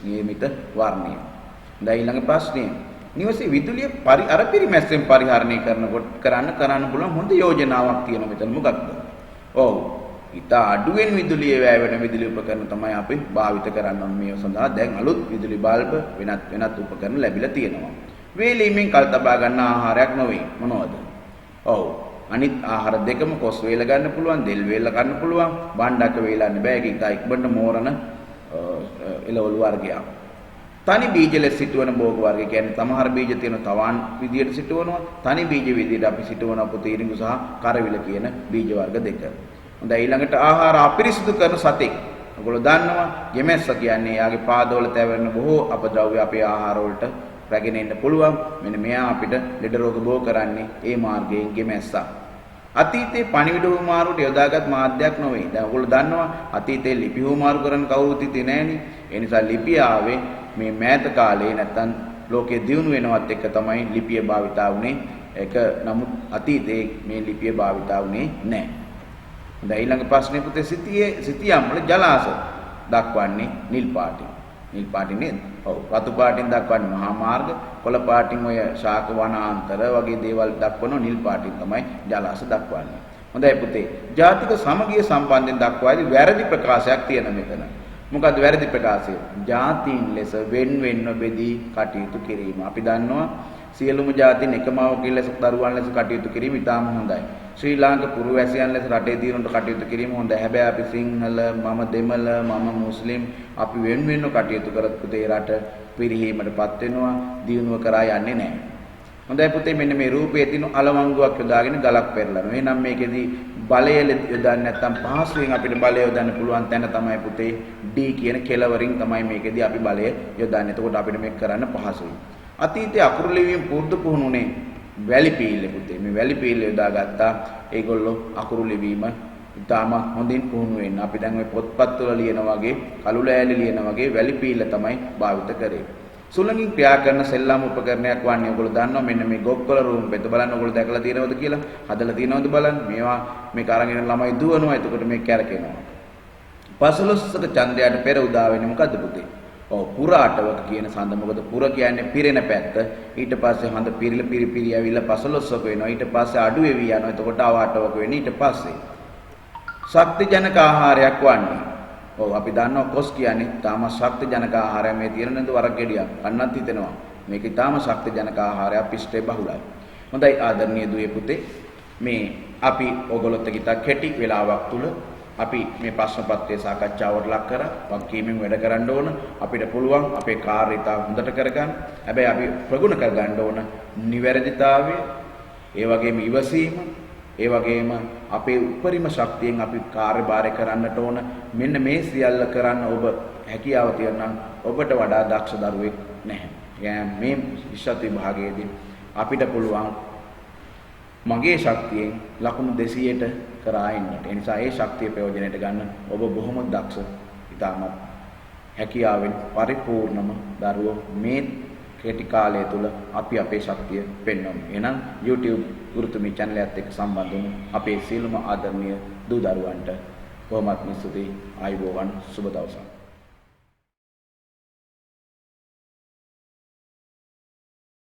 නියමිත වර්ණය. දැන් ඊළඟ ප්‍රශ්නය. නිවසේ විදුලිය අර පිරිමැස්සෙන් පරිහරණය කරන්න පුළුවන් හොඳ යෝජනාවක් තියෙනවා මෙතන. මොකක්ද? ඔව්. ඉතා අඩුවෙන් විදුලිය වැය වෙන විදුලි උපකරණ තමයි අපි භාවිත කරන්න ඕනේ. මේ සඳහා දැන් අලුත් විදුලි බල්බ වෙනත් උපකරණ ලැබිලා තියෙනවා. වේලීමෙන් කල් තබා ගන්න ආහාරයක් නොවේ. මොනවද? ඔව්. අනිත් ආහාර දෙකම කොස් වේල ගන්න පුළුවන්, දෙල් වේල ගන්න පුළුවන්, බණ්ඩක වේලන්න බෑ. ඒක ඉතා ඉක්මනට මෝරන එළවලු වර්ගයක්. තනි බීජ ලෙස සිටවන භෝග වර්ග කියන්නේ සමහර බීජ තියෙන තවන් විදියට සිටවනවා. තනි බීජ විදියට අපි සිටවන පුතීරිඟු සහ කරවිල කියන බීජ වර්ග දෙක. හොඳයි ඊළඟට ආහාර අපිරිසිදු කරන සතෙක්. ඔයගොල්ලෝ දන්නවා ගෙමැස්ස කියන්නේ යාගේ පාදවල තැවෙන බොහෝ අපද්‍රව්‍ය අපේ ආහාර වලට රැගෙන එන්න පුළුවන්. මෙන්න මෙයා අපිට ලෙඩ රෝග බෝ කරන්නේ ඒ මාර්ගයෙන් ගෙමැස්ස. අතීතයේ පණිවිඩ හුමාරුවට යොදාගත් මාධ්‍යයක් නොවේ. දැන් ඔයගොල්ලෝ දන්නවා අතීතයේ ලිපි හුමාරු කරන කවුරුත් ඉතින් නැහෙනි. ඒ නිසා ලිපිය ආවේ මේ මෑත කාලේ නැත්තම් ලෝකයේ දියුණු වෙනවත් එක්ක තමයි ලිපිය භාවිතා වුනේ. ඒක නමුත් අතීතයේ මේ ලිපිය භාවිතා වුනේ නැහැ. දැන් ඊළඟ ප්‍රශ්නේ පුතේ සිතියම් වල ජලාශ දක්වන්නේ නිල් පාටින්. නිල් පාටින් නේද? ඔව්. රතු පාටින් දක්වන්නේ මහා මාර්ග, කොළ පාටින් ඔය ශාක වනාන්තර වගේ දේවල් දක්වන නිල් පාටින් තමයි ජලාශ දක්වන්නේ. හොඳයි පුතේ. ජාතික සමගිය සම්බන්ධයෙන් දක්වාදී වැරදි ප්‍රකාශයක් තියෙන මෙතන. මොකද්ද වැරදි ප්‍රකාශය? ජාතීන් ලෙස වෙන්වෙන්ව බෙදී කටයුතු කිරීම. අපි දන්නවා සියලුම ජාතීන් එකම වගේ ලෙස දරුවන් ලෙස කටයුතු කිරීම ඉතාම හොඳයි. ශ්‍රී ලාංකික පුරවැසියන් ලෙස රටේ දිනුනට කටයුතු කිරීම හොඳයි. හැබැයි අපි සිංහල, මම දෙමළ, මම මුස්ලිම් අපි වෙන්වෙන්ව කටයුතු කරත් පුතේ රට පිරිහීමටපත් වෙනවා, දිනුව කරා යන්නේ නැහැ. හොඳයි පුතේ මෙන්න මේ රූපයේ තියෙන අලවංගුවක් යොදාගෙන ගලක් පෙරලනවා. එහෙනම් මේකෙදි බලය යොදන්නේ නැත්නම් පහසුවෙන් අපිට බලය යොදන්න පුළුවන් තැන තමයි පුතේ D කියන කෙලවරින් තමයි මේකෙදි අපි බලය යොදන්නේ. එතකොට අපිට මේක කරන්න පහසුයි. අතීතයේ අකුරු ලිවීම පුරුදු පුහුණුනේ වැලි පීල්ලේ පුතේ. මේ වැලි පීල්ල යොදාගත්තා. ඒගොල්ලෝ අකුරු ලිවීම ඉතාම හොඳින් පුහුණු වෙන්න. අපි දැන් ওই පොත්පත්වල ලියන වගේ, කළු ලෑලි ලියන වගේ වැලි පීල්ල තමයි භාවිත කරේ. සුළඟින් ක්‍රියා කරන සෙල්ලම් උපකරණයක් වන්නේ ඔයගොල්ලෝ දන්නවා මෙන්න මේ ගොක්කොල රූම් පෙත බලන්න ඔයගොල්ලෝ දැකලා තියෙනවද කියලා හදලා තියෙනවද බලන්න මේවා මේක අරන් එන ළමයි දුවනවා එතකොට මේක කැරකෙනවා පසළොස්වක චන්ද්‍රයාට පෙර උදා වෙන්නේ මොකද්ද පුතේ ඔව් පුර අටවක කියන සඳ මොකද පුර කියන්නේ පිරෙන පැත්ත ඊට පස්සේ හඳ පිරිපිරි ඇවිල්ලා පසළොස්වක වෙනවා ඊට පස්සේ අඩු වෙවි යනවා එතකොට අව අටවක වෙන්නේ ඊට පස්සේ ශක්ති ජනක ආහාරයක් වන්නේ ඔව් අපි දන්නවා කොස් කියන්නේ තාම ශක්ති ජනක ආහාරය මේ තියෙන නේද වරක් ගෙඩියක් අන්නත් හිතෙනවා මේක ඊටාම ශක්ති ජනක ආහාරයක් පිෂ්ඨේ බහුලයි හොඳයි ආදරණීය දුවේ පුතේ මේ අපි ඔයගොල්ලොත් එක්ක කෙටි වෙලාවක් තුල අපි මේ ප්‍රශ්න පත්‍රයේ සාකච්ඡාවට ලක් කරා වගකීමෙන් වැඩ කරන්න ඕන අපිට පුළුවන් අපේ කාර්යය ඉතාම හොඳට කරගන්න හැබැයි අපි ප්‍රගුණ කරගන්න ඕන නිවැරදිතාවය ඒ වගේම ඉවසීම ඒ වගේම අපේ උපරිම ශක්තියෙන් අපි කාර්යභාරය කරන්නට ඕන මෙන්න මේ සියල්ල කරන්න ඔබ හැකියාව තියෙනම් ඔබට වඩා දක්ෂ දරුවෙක් නැහැ. මේ විෂත් විභාගයේදී අපිට පුළුවන් මගේ ශක්තියෙන් ලකුණු 200ට කරා එන්නට. ඒ නිසා ඒ ශක්තිය ප්‍රයෝජනයට ගන්න ඔබ බොහොම දක්ෂ ඉතාමත් හැකියාවෙන් පරිපූර්ණම දරුවෝ මේ කෙටි කාලය තුල අපි අපේ ශක්තිය පෙන්වමු. එහෙනම් YouTube ගුරුතුමී channel එකත් එක්ක සම්බන්ධ වුණු අපේ සියලුම ආදරණීය දූ දරුවන්ට බොහොමත්ම ස්තුතියි. ආයුබෝවන් සුබ දවසක්.